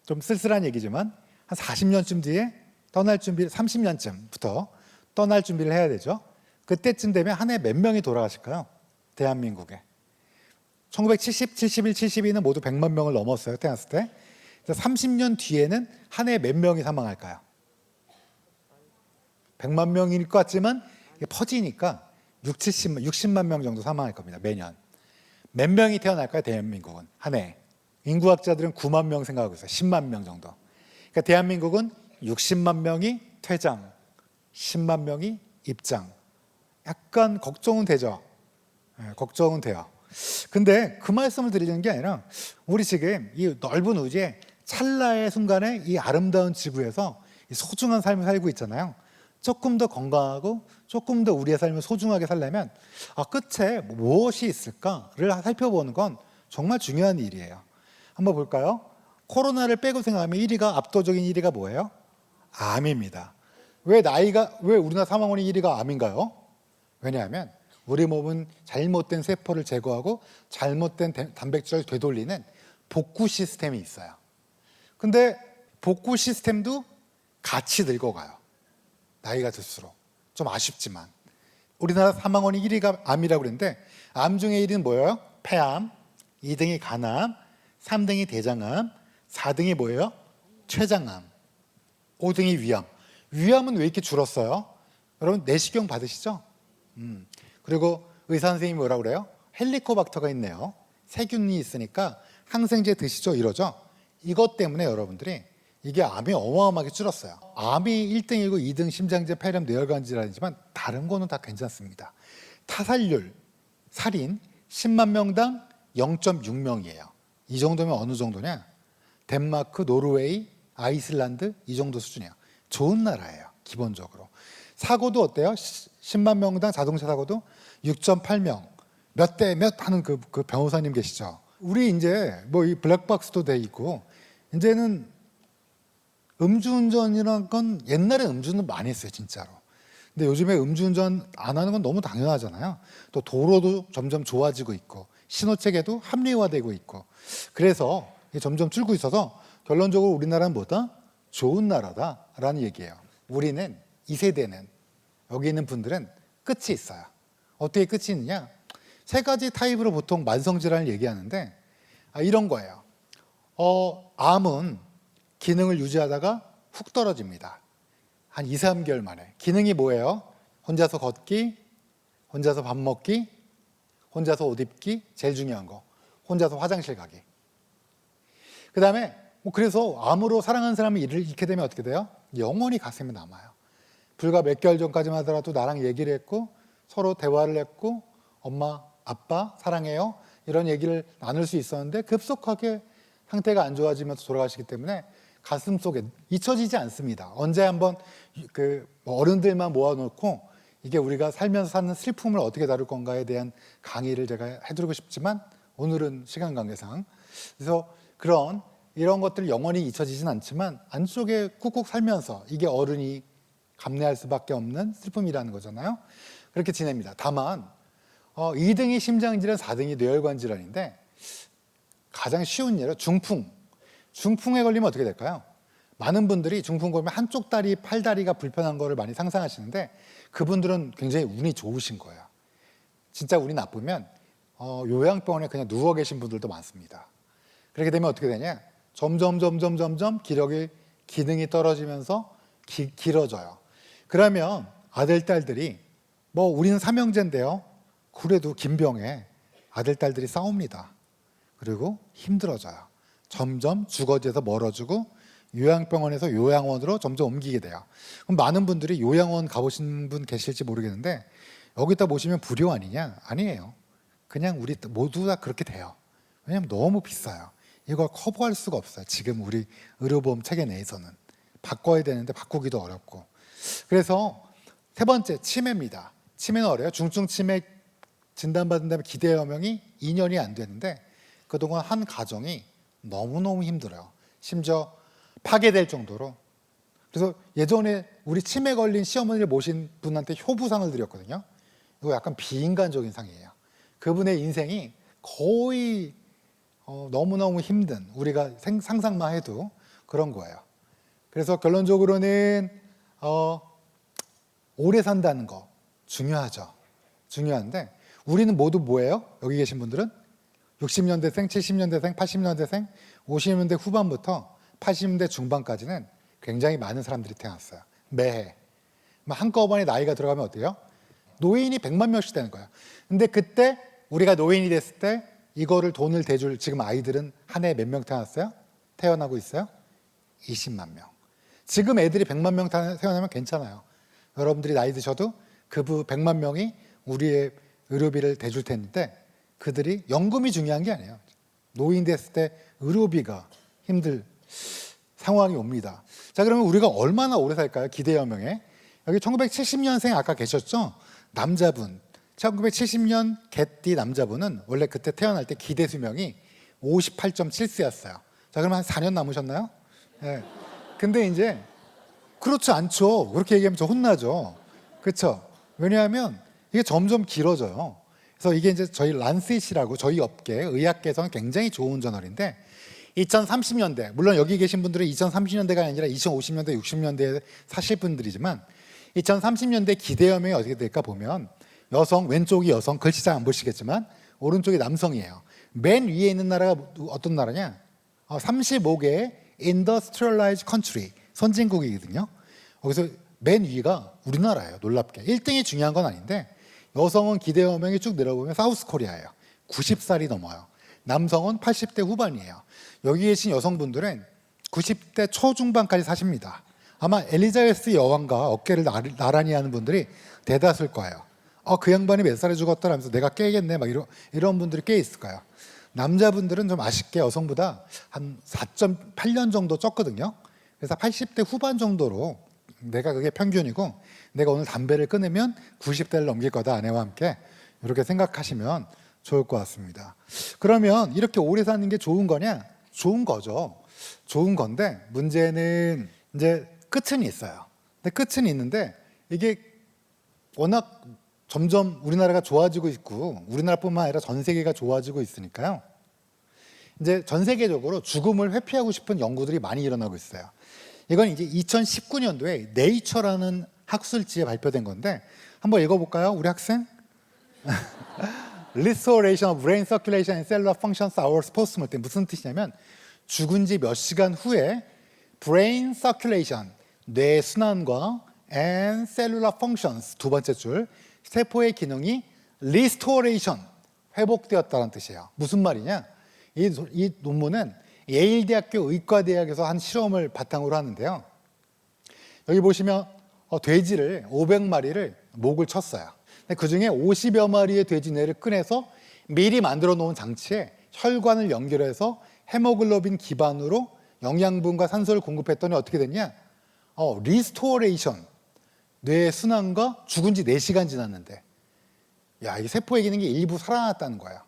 좀 쓸쓸한 얘기지만 한 40년쯤 뒤에 떠날 준비, 30년쯤부터 떠날 준비를 해야 되죠. 그때쯤 되면 한 해 몇 명이 돌아가실까요? 대한민국에. 1970, 71, 72는 모두 100만 명을 넘었어요. 태어났을 때. 30년 뒤에는 한 해 몇 명이 사망할까요? 100만 명일 것 같지만 이게 퍼지니까 60만 명 정도 사망할 겁니다. 매년. 몇 명이 태어날까요? 대한민국은 한 해. 인구학자들은 9만 명 생각하고 있어요. 10만 명 정도. 그러니까 대한민국은 60만 명이 퇴장, 10만 명이 입장. 약간 걱정은 되죠. 걱정은 돼요. 근데 그 말씀을 드리는 게 아니라 우리 지금 이 넓은 우주에 찰나의 순간에 이 아름다운 지구에서 이 소중한 삶을 살고 있잖아요. 조금 더 건강하고 조금 더 우리의 삶을 소중하게 살려면 끝에 무엇이 있을까를 살펴보는 건 정말 중요한 일이에요. 한번 볼까요? 코로나를 빼고 생각하면 1위가 압도적인 1위가 뭐예요? 암입니다. 왜 우리나라 사망원인 1위가 암인가요? 왜냐하면 우리 몸은 잘못된 세포를 제거하고 잘못된 단백질을 되돌리는 복구 시스템이 있어요. 근데 복구 시스템도 같이 늙어가요. 나이가 들수록. 좀 아쉽지만. 우리나라 사망원인 1위가 암이라고 그랬는데 암 중에 1위는 뭐예요? 폐암, 2등이 간암, 3등이 대장암, 4등이 뭐예요? 췌장암, 5등이 위암. 위암은 왜 이렇게 줄었어요? 여러분 내시경 받으시죠? 그리고 의사 선생님이 뭐라고 그래요? 헬리코박터가 있네요. 세균이 있으니까 항생제 드시죠 이러죠. 이것 때문에 여러분들이 이게 암이 어마어마하게 줄었어요. 암이 1등이고 2등 심장제, 폐렴, 뇌혈관 질환이지만 다른 거는 다 괜찮습니다. 타살률, 살인 10만 명당 0.6명이에요. 이 정도면 어느 정도냐? 덴마크, 노르웨이, 아이슬란드 이 정도 수준이에요. 좋은 나라예요. 기본적으로. 사고도 어때요? 10만 명당 자동차 사고도 6.8명. 몇 대 몇 하는 그 변호사님 계시죠? 우리 이제 뭐 이 블랙박스도 돼 있고 이제는 음주운전이란 건 옛날에 음주운전 많이 했어요, 진짜로. 근데 요즘에 음주운전 안 하는 건 너무 당연하잖아요. 또 도로도 점점 좋아지고 있고 신호체계도 합리화되고 있고 그래서 점점 줄고 있어서 결론적으로 우리나라는 뭐다? 좋은 나라다라는 얘기예요. 우리는 이 세대는 여기 있는 분들은 끝이 있어요. 어떻게 끝이 있느냐? 3가지 타입으로 보통 만성질환을 얘기하는데 이런 거예요. 암은 기능을 유지하다가 훅 떨어집니다. 한 2, 3개월 만에. 기능이 뭐예요? 혼자서 걷기, 혼자서 밥 먹기, 혼자서 옷 입기, 제일 중요한 거. 혼자서 화장실 가기. 그 다음에 그래서 암으로 사랑하는 사람이 잃게 되면 어떻게 돼요? 영원히 가슴에 남아요. 불과 몇 개월 전까지만 하더라도 나랑 얘기를 했고 서로 대화를 했고 엄마, 아빠 사랑해요 이런 얘기를 나눌 수 있었는데 급속하게 상태가 안 좋아지면서 돌아가시기 때문에 가슴속에 잊혀지지 않습니다. 언제 한번 어른들만 모아놓고 이게 우리가 살면서 사는 슬픔을 어떻게 다룰 건가에 대한 강의를 제가 해드리고 싶지만 오늘은 시간 관계상 그래서 이런 것들이 영원히 잊혀지진 않지만 안쪽에 꾹꾹 살면서 이게 어른이 감내할 수밖에 없는 슬픔이라는 거잖아요. 그렇게 지냅니다. 다만 2등이 심장질환, 4등이 뇌혈관 질환인데 가장 쉬운 예로 중풍에 걸리면 어떻게 될까요? 많은 분들이 중풍 걸리면 한쪽 다리, 팔다리가 불편한 거를 많이 상상하시는데 그분들은 굉장히 운이 좋으신 거예요. 진짜 운이 나쁘면 요양병원에 그냥 누워 계신 분들도 많습니다. 그렇게 되면 어떻게 되냐? 점점 기능이 떨어지면서 길어져요. 그러면 아들, 딸들이 우리는 삼형제인데요. 그래도 김병에 아들, 딸들이 싸웁니다. 그리고 힘들어져요. 점점 주거지에서 멀어지고 요양병원에서 요양원으로 점점 옮기게 돼요. 그럼 많은 분들이 요양원 가보신 분 계실지 모르겠는데 여기다 보시면 불효 아니냐? 아니에요. 그냥 우리 모두 다 그렇게 돼요. 왜냐하면 너무 비싸요. 이걸 커버할 수가 없어요. 지금 우리 의료보험 체계 내에서는. 바꿔야 되는데 바꾸기도 어렵고. 그래서 3번째, 치매입니다. 치매는 어려요. 중증 치매 진단받은 다음에 기대여명이 2년이 안 되는데 그동안 한 가정이 너무너무 힘들어요. 심지어 파괴될 정도로. 그래서 예전에 우리 치매 걸린 시어머니를 모신 분한테 효부상을 드렸거든요. 이거 약간 비인간적인 상이에요. 그분의 인생이 거의 너무너무 힘든 우리가 상상만 해도 그런 거예요. 그래서 결론적으로는 오래 산다는 거 중요하죠. 중요한데 우리는 모두 뭐예요? 여기 계신 분들은 60년대생, 70년대생, 80년대생, 50년대 후반부터 80년대 중반까지는 굉장히 많은 사람들이 태어났어요. 매해. 한꺼번에 나이가 들어가면 어때요? 노인이 100만 명씩 되는 거예요. 근데 그때 우리가 노인이 됐을 때 이거를 돈을 대줄 지금 아이들은 한 해에 몇 명 태어났어요? 태어나고 있어요? 20만 명. 지금 애들이 100만 명 태어나면 괜찮아요. 여러분들이 나이 드셔도 그 100만 명이 우리의 의료비를 대줄 텐데 그들이 연금이 중요한 게 아니에요. 노인 됐을 때 의료비가 힘들 상황이 옵니다. 자, 그러면 우리가 얼마나 오래 살까요? 기대여명에. 여기 1970년생 아까 계셨죠? 남자분. 1970년 개띠 남자분은 원래 그때 태어날 때 기대 수명이 58.7세였어요. 자, 그러면 한 4년 남으셨나요? 네. 근데 이제 그렇지 않죠. 그렇게 얘기하면 저 혼나죠. 그렇죠? 왜냐하면 이게 점점 길어져요. 그래서 이게 이제 저희 란셋이라고 저희 업계 의학계에서는 굉장히 좋은 저널인데 2030년대, 물론 여기 계신 분들은 2030년대가 아니라 2050년대, 60년대에 사실 분들이지만 2030년대 기대염이 어떻게 될까 보면 여성, 왼쪽이 여성, 글씨 잘 안 보시겠지만 오른쪽이 남성이에요. 맨 위에 있는 나라가 어떤 나라냐? 35개의 industrialized country, 선진국이거든요. 거기서 맨 위가 우리나라예요. 놀랍게. 1등이 중요한 건 아닌데 여성은 기대염이 쭉 내려보면 사우스 코리아예요. 90살이 넘어요. 남성은 80대 후반이에요. 여기 계신 여성분들은 90대 초중반까지 사십니다. 아마 엘리자베스 여왕과 어깨를 나란히 하는 분들이 대다수일 거예요. 그 양반이 몇 살에 죽었더라면서 내가 깨겠네 막 이런 분들이 꽤 있을 거예요. 남자분들은 좀 아쉽게 여성보다 한 4.8년 정도 적거든요. 그래서 80대 후반 정도로 내가 그게 평균이고 내가 오늘 담배를 끊으면 90대를 넘길 거다 아내와 함께 이렇게 생각하시면 좋을 것 같습니다. 그러면 이렇게 오래 사는 게 좋은 거냐? 좋은 거죠. 좋은 건데 문제는 이제 끝은 있어요. 근데 끝은 있는데 이게 워낙 점점 우리나라가 좋아지고 있고 우리나라뿐만 아니라 전 세계가 좋아지고 있으니까요. 이제 전 세계적으로 죽음을 회피하고 싶은 연구들이 많이 일어나고 있어요. 이건 이제 2019년도에 네이처라는 학술지에 발표된 건데 한번 읽어볼까요? 우리 학생? Restoration of brain circulation and cellular functions hours postmortem. 무슨 뜻이냐면 죽은 지 몇 시간 후에 brain circulation, 뇌 순환과 and cellular functions, 두 번째 줄, 세포의 기능이 restoration, 회복되었다는 뜻이에요. 무슨 말이냐? 이 논문은 예일대학교 의과대학에서 한 실험을 바탕으로 하는데요. 여기 보시면 돼지를 500마리를 목을 쳤어요. 그 중에 50여 마리의 돼지 뇌를 꺼내서 미리 만들어 놓은 장치에 혈관을 연결해서 헤모글로빈 기반으로 영양분과 산소를 공급했더니 어떻게 됐냐? 리스토레이션, 뇌 순환과 죽은 지 4시간 지났는데 야, 이 세포의 기능이 일부 살아났다는 거예요.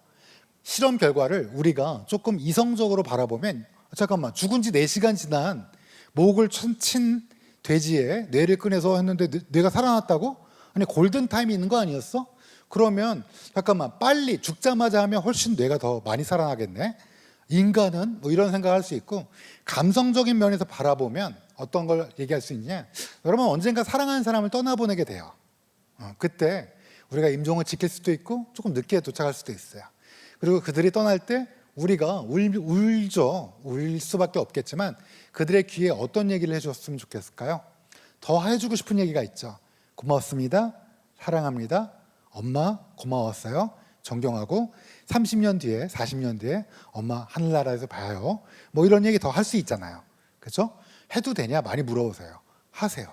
실험 결과를 우리가 조금 이성적으로 바라보면 잠깐만, 죽은 지 4시간 지난 목을 친 돼지의 뇌를 꺼내서 했는데 뇌가 살아났다고? 아니 골든타임이 있는 거 아니었어? 그러면 잠깐만, 빨리 죽자마자 하면 훨씬 뇌가 더 많이 살아나겠네? 인간은 뭐 이런 생각을 할 수 있고, 감성적인 면에서 바라보면 어떤 걸 얘기할 수 있냐? 여러분 언젠가 사랑하는 사람을 떠나보내게 돼요. 그때 우리가 임종을 지킬 수도 있고 조금 늦게 도착할 수도 있어요. 그리고 그들이 떠날 때 우리가 울죠. 울 수밖에 없겠지만 그들의 귀에 어떤 얘기를 해줬으면 좋겠을까요? 더 해주고 싶은 얘기가 있죠. 고맙습니다. 사랑합니다. 엄마 고마웠어요. 존경하고 30년 뒤에 40년 뒤에 엄마 하늘나라에서 봐요. 뭐 이런 얘기 더 할 수 있잖아요. 그렇죠? 해도 되냐 많이 물어보세요. 하세요.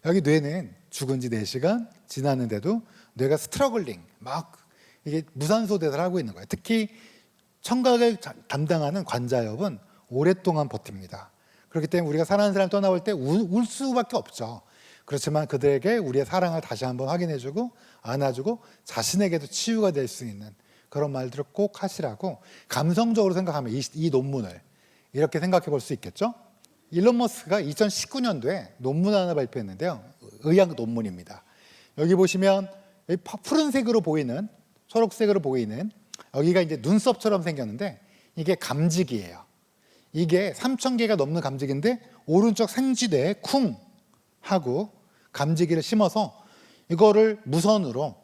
여기 뇌는 죽은 지 4시간 지났는데도 뇌가 스트러글링 막 이게 무산소 대사를 하고 있는 거예요. 특히 청각을 담당하는 관자엽은 오랫동안 버팁니다. 그렇기 때문에 우리가 사랑하는 사람 떠나올 때 울 수밖에 없죠. 그렇지만 그들에게 우리의 사랑을 다시 한번 확인해주고 안아주고 자신에게도 치유가 될 수 있는 그런 말들을 꼭 하시라고 감성적으로 생각하면 이 논문을 이렇게 생각해 볼 수 있겠죠. 일론 머스크가 2019년도에 논문 하나 발표했는데요. 의학 논문입니다. 여기 보시면 푸른색으로 보이는, 초록색으로 보이는 여기가 이제 눈썹처럼 생겼는데 이게 감직이에요. 이게 3,000개가 넘는 감직인데 오른쪽 생쥐대에 쿵 하고 감지기를 심어서 이거를 무선으로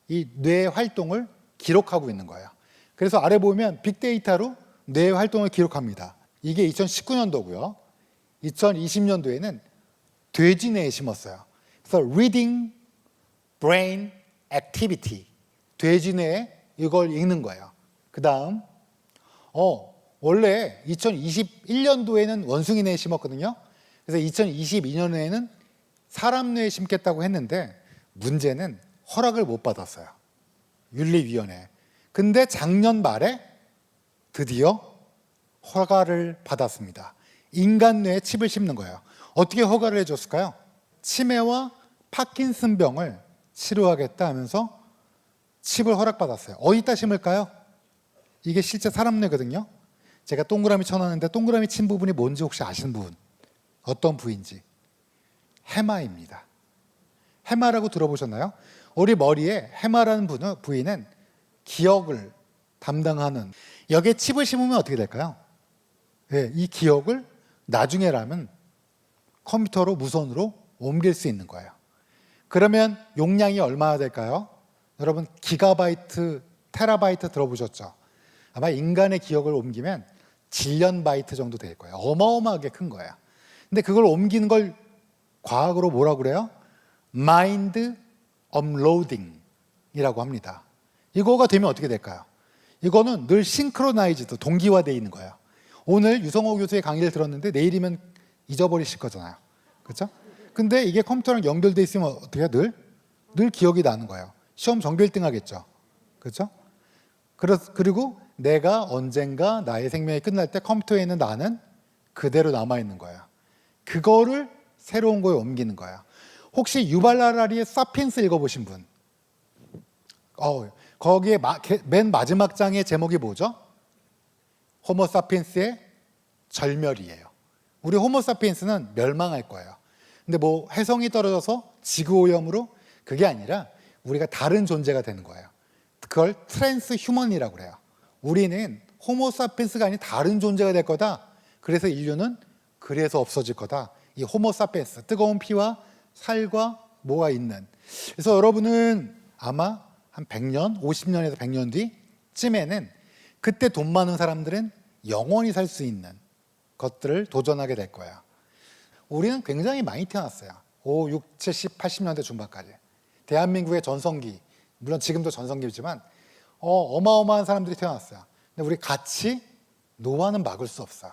이 뇌 활동을 기록하고 있는 거예요. 그래서 아래 보면 빅데이터로 뇌 활동을 기록합니다. 이게 2019년도고요. 2020년도에는 돼지 뇌에 심었어요. 그래서 Reading Brain Activity, 돼지 뇌에 이걸 읽는 거예요. 그 다음 원래 2021년도에는 원숭이 뇌에 심었거든요. 그래서 2022년에는 사람 뇌에 심겠다고 했는데 문제는 허락을 못 받았어요. 윤리위원회. 근데 작년 말에 드디어 허가를 받았습니다. 인간 뇌에 칩을 심는 거예요. 어떻게 허가를 해줬을까요? 치매와 파킨슨병을 치료하겠다 하면서 칩을 허락받았어요. 어디다 심을까요? 이게 실제 사람 뇌거든요. 제가 동그라미 쳐놨는데 동그라미 친 부분이 뭔지 혹시 아시는 분? 어떤 부위인지? 해마입니다. 해마라고 들어보셨나요? 우리 머리에 해마라는 부위는 기억을 담당하는, 여기에 칩을 심으면 어떻게 될까요? 네, 이 기억을 나중에라면 컴퓨터로 무선으로 옮길 수 있는 거예요. 그러면 용량이 얼마나 될까요? 여러분 기가바이트, 테라바이트 들어보셨죠? 아마 인간의 기억을 옮기면 질련 바이트 정도 될 거예요. 어마어마하게 큰 거예요. 근데 그걸 옮기는 걸 과학으로 뭐라고 그래요? 마인드 업로딩이라고 합니다. 이거가 되면 어떻게 될까요? 이거는 늘 싱크로나이즈드, 동기화되어 있는 거예요. 오늘 유성호 교수의 강의를 들었는데 내일이면 잊어버리실 거잖아요. 그렇죠? 근데 이게 컴퓨터랑 연결돼 있으면 어떻게 해요? 늘 기억이 나는 거예요. 시험 전교 1등 하겠죠. 그렇죠? 그리고 내가 언젠가 나의 생명이 끝날 때 컴퓨터에 있는 나는 그대로 남아있는 거예요. 그거를 새로운 거에 옮기는 거예요. 혹시 유발 하라리의 사피엔스 읽어보신 분? 거기에 맨 마지막 장의 제목이 뭐죠? 호모 사피엔스의 절멸이에요. 우리 호모 사피엔스는 멸망할 거예요. 근데 뭐 해성이 떨어져서 지구 오염으로 그게 아니라 우리가 다른 존재가 되는 거예요. 그걸 트랜스 휴먼이라고 그래요. 우리는 호모 사피엔스가 아닌 다른 존재가 될 거다. 그래서 인류는 그래서 없어질 거다. 이 호모 사피엔스, 뜨거운 피와 살과 뭐가 있는. 그래서 여러분은 아마 한 100년, 50년에서 100년 뒤쯤에는 그때 돈 많은 사람들은 영원히 살 수 있는 것들을 도전하게 될 거예요. 우리는 굉장히 많이 태어났어요. 5, 6, 70, 80년대 중반까지. 대한민국의 전성기, 물론 지금도 전성기지만 어마어마한 사람들이 태어났어요. 근데 우리 같이 노화는 막을 수 없어요.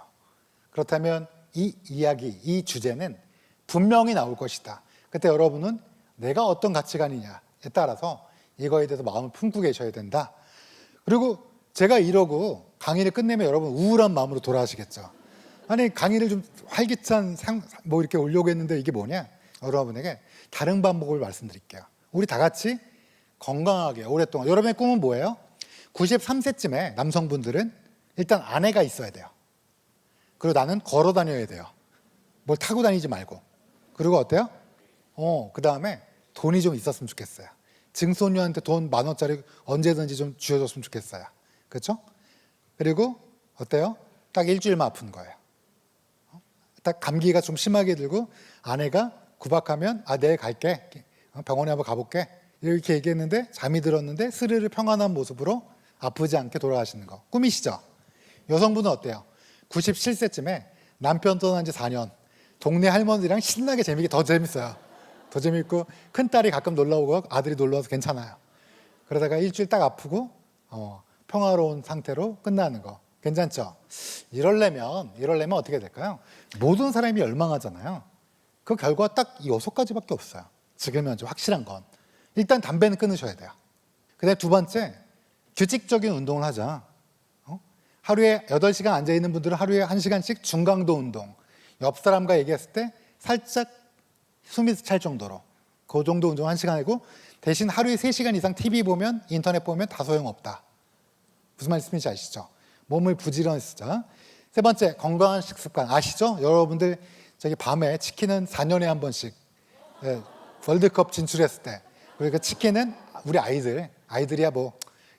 그렇다면 이 이야기, 이 주제는 분명히 나올 것이다. 그때 여러분은 내가 어떤 가치관이냐에 따라서 이거에 대해서 마음을 품고 계셔야 된다. 그리고 제가 이러고 강의를 끝내면 여러분 우울한 마음으로 돌아가시겠죠. 아니 강의를 좀 활기찬 뭐 이렇게 오려고 했는데 이게 뭐냐? 여러분에게 다른 방법을 말씀드릴게요. 우리 다 같이 건강하게 오랫동안. 여러분의 꿈은 뭐예요? 93세쯤에 남성분들은 일단 아내가 있어야 돼요. 그리고 나는 걸어 다녀야 돼요. 뭘 타고 다니지 말고. 그리고 어때요? 그 다음에 돈이 좀 있었으면 좋겠어요. 증손녀한테 돈 10,000원짜리 언제든지 좀 쥐어줬으면 좋겠어요. 그렇죠? 그리고 어때요? 딱 일주일만 아픈 거예요. 딱 감기가 좀 심하게 들고 아내가 구박하면 내일 갈게. 병원에 한번 가볼게. 이렇게 얘기했는데 잠이 들었는데 스르르 평안한 모습으로 아프지 않게 돌아가시는 거. 꿈이시죠? 여성분은 어때요? 97세쯤에 남편 떠난 지 4년. 동네 할머니랑 신나게 재미있게 더 재밌어요. 더 재밌고 큰딸이 가끔 놀러오고 아들이 놀러와서 괜찮아요. 그러다가 일주일 딱 아프고 평화로운 상태로 끝나는 거. 괜찮죠? 이러려면 어떻게 될까요? 모든 사람이 열망하잖아요. 그 결과 딱 이 6가지밖에 없어요. 지금 현재 확실한 건. 일단 담배는 끊으셔야 돼요. 그다음에 두 번째, 규칙적인 운동을 하자. 하루에 8시간 앉아있는 분들은 하루에 1시간씩 중강도 운동. 옆 사람과 얘기했을 때 살짝 숨이 찰 정도로 그 정도 운동 1시간 하고 대신 하루에 3시간 이상 TV 보면 인터넷 보면 다 소용없다. 무슨 말씀인지 아시죠? 몸을 부지런히 쓰자. 세 번째, 건강한 식습관 아시죠? 여러분들 저기 밤에 치킨은 4년에 한 번씩 월드컵 진출했을 때 그리고 그 치킨은 우리 아이들이야 뭐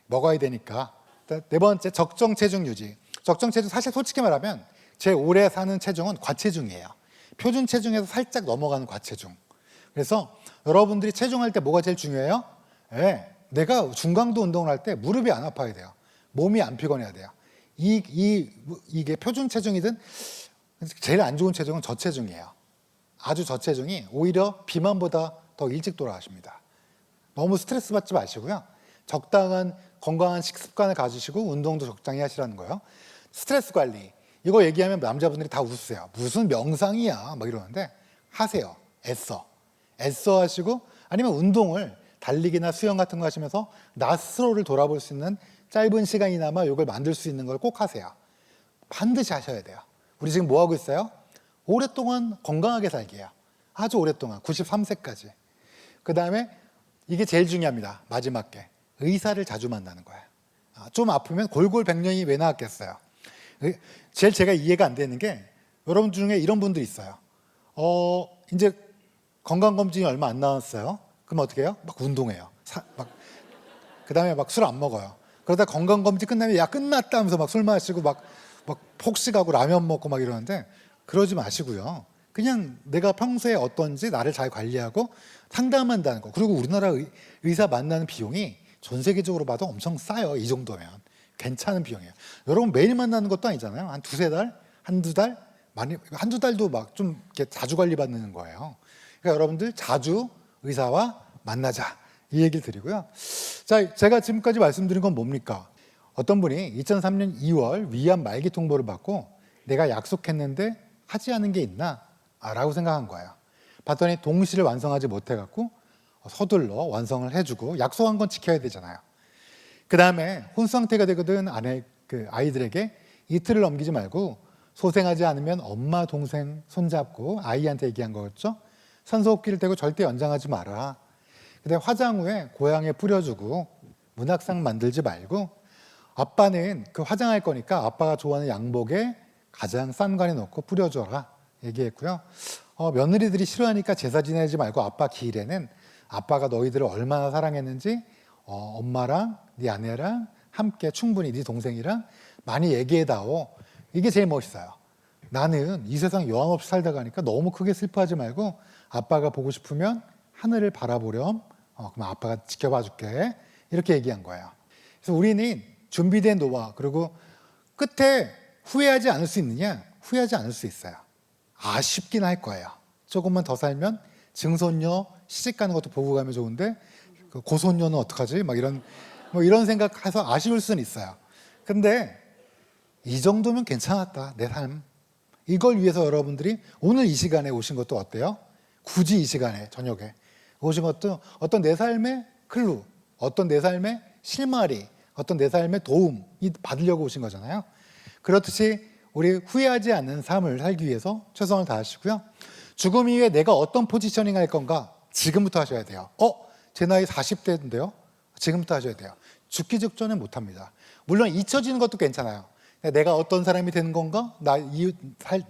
먹어야 되니까. 네 번째, 적정 체중 유지. 적정 체중 사실 솔직히 말하면 제 오래 사는 체중은 과체중이에요. 표준 체중에서 살짝 넘어가는 과체중. 그래서 여러분들이 체중할 때 뭐가 제일 중요해요? 내가 중강도 운동을 할 때 무릎이 안 아파야 돼요. 몸이 안 피곤해야 돼요. 이게 표준 체중이든 제일 안 좋은 체중은 저체중이에요. 아주 저체중이 오히려 비만보다 더 일찍 돌아가십니다. 너무 스트레스 받지 마시고요. 적당한 건강한 식습관을 가지시고 운동도 적당히 하시라는 거예요. 스트레스 관리 이거 얘기하면 남자분들이 다 웃으세요. 무슨 명상이야 막 이러는데 하세요. 애써 하시고 아니면 운동을 달리기나 수영 같은 거 하시면서 나 스스로를 돌아볼 수 있는 짧은 시간이나마 이걸 만들 수 있는 걸 꼭 하세요. 반드시 하셔야 돼요. 우리 지금 뭐 하고 있어요? 오랫동안 건강하게 살기예요. 아주 오랫동안 93세까지. 그 다음에 이게 제일 중요합니다. 마지막 게 의사를 자주 만나는 거예요. 좀 아프면 골골백년이 왜 나왔겠어요? 제일 제가 이해가 안 되는 게 여러분 중에 이런 분들이 있어요. 이제 건강검진이 얼마 안 남았어요. 그럼 어떻게 해요? 막 운동해요. 그 다음에 막 술 안 먹어요. 그러다 건강검진 끝나면 야 끝났다 하면서 막 술 마시고 막 폭식하고 라면 먹고 막 이러는데 그러지 마시고요. 그냥 내가 평소에 어떤지 나를 잘 관리하고 상담한다는 거. 그리고 우리나라 의사 만나는 비용이 전 세계적으로 봐도 엄청 싸요. 이 정도면 괜찮은 비용이에요. 여러분 매일 만나는 것도 아니잖아요. 한 두세 달, 한두 달, 한두 달도 막 좀 이렇게 자주 관리받는 거예요. 그러니까 여러분들 자주 의사와 만나자 이 얘기를 드리고요. 자, 제가 지금까지 말씀드린 건 뭡니까? 어떤 분이 2003년 2월 위암 말기 통보를 받고 내가 약속했는데 하지 않은 게 있나? 라고 생각한 거예요. 봤더니 동시를 완성하지 못해갖고 서둘러 완성을 해주고 약속한 건 지켜야 되잖아요. 그 다음에 혼수 상태가 되거든 아이들에게 이틀을 넘기지 말고 소생하지 않으면 엄마 동생 손잡고 아이한테 얘기한 거였죠. 산소호흡기를 떼고 절대 연장하지 마라. 그다음에 화장 후에 고향에 뿌려주고 문학상 만들지 말고 아빠는 그 화장할 거니까 아빠가 좋아하는 양복에 가장 싼 관에 넣고 뿌려줘라 얘기했고요. 며느리들이 싫어하니까 제사 지내지 말고 아빠 기일에는 아빠가 너희들을 얼마나 사랑했는지 엄마랑 네 아내랑 함께 충분히 네 동생이랑 많이 얘기해다오. 이게 제일 멋있어요. 나는 이 세상 여한 없이 살다 가니까 너무 크게 슬퍼하지 말고 아빠가 보고 싶으면 하늘을 바라보렴. 그럼 아빠가 지켜봐 줄게. 이렇게 얘기한 거예요. 그래서 우리는 준비된 노화 그리고 끝에 후회하지 않을 수 있느냐? 후회하지 않을 수 있어요. 아쉽긴 할 거예요. 조금만 더 살면 증손녀 시집 가는 것도 보고 가면 좋은데 그 고손녀는 어떡하지? 막 이런 생각해서 아쉬울 수는 있어요. 근데 이 정도면 괜찮았다. 내 삶. 이걸 위해서 여러분들이 오늘 이 시간에 오신 것도 어때요? 굳이 이 시간에 저녁에 오신 것도 어떤 내 삶의 클루, 어떤 내 삶의 실마리, 어떤 내 삶의 도움이 받으려고 오신 거잖아요. 그렇듯이 우리 후회하지 않는 삶을 살기 위해서 최선을 다하시고요. 죽음 이후에 내가 어떤 포지셔닝 할 건가 지금부터 하셔야 돼요. 제 나이 40대인데요. 지금부터 하셔야 돼요. 죽기 직전에 못합니다. 물론 잊혀지는 것도 괜찮아요. 내가 어떤 사람이 되는 건가?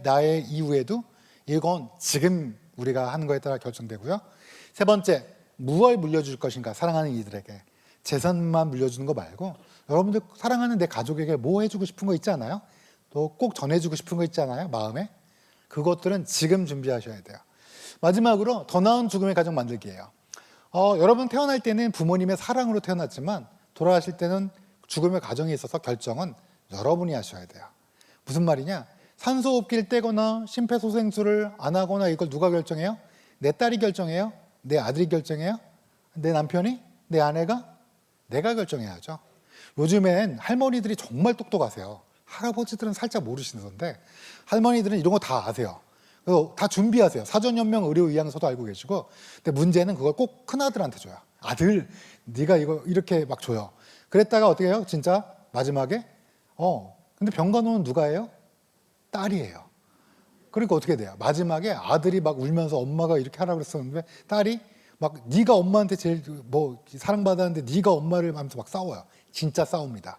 나의 이후에도 이건 지금 우리가 하는 거에 따라 결정되고요. 세 번째, 무엇을 물려줄 것인가? 사랑하는 이들에게. 재산만 물려주는 거 말고 여러분들 사랑하는 내 가족에게 뭐 해주고 싶은 거 있지 않아요? 또 꼭 전해주고 싶은 거 있지 않아요? 마음에? 그것들은 지금 준비하셔야 돼요. 마지막으로 더 나은 죽음의 가정 만들기예요. 여러분 태어날 때는 부모님의 사랑으로 태어났지만 돌아가실 때는 죽음의 가정에 있어서 결정은 여러분이 하셔야 돼요. 무슨 말이냐? 산소호흡기를 떼거나 심폐소생술을 안 하거나 이걸 누가 결정해요? 내 딸이 결정해요? 내 아들이 결정해요? 내 남편이? 내 아내가? 내가 결정해야죠. 요즘엔 할머니들이 정말 똑똑하세요. 할아버지들은 살짝 모르시는데 할머니들은 이런 거 다 아세요. 그래서 다 준비하세요. 사전연명 의료의학서도 알고 계시고. 근데 문제는 그걸 꼭 큰아들한테 줘요. 아들, 네가 이거 이렇게 막 줘요. 그랬다가 어떻게 해요? 진짜 마지막에 근데 병간호는 누가 해요? 딸이에요. 그러니까 어떻게 돼요? 마지막에 아들이 막 울면서 엄마가 이렇게 하라고 그랬었는데 딸이 막 네가 엄마한테 제일 사랑받았는데 네가 엄마를 하면서 막 싸워요. 진짜 싸웁니다.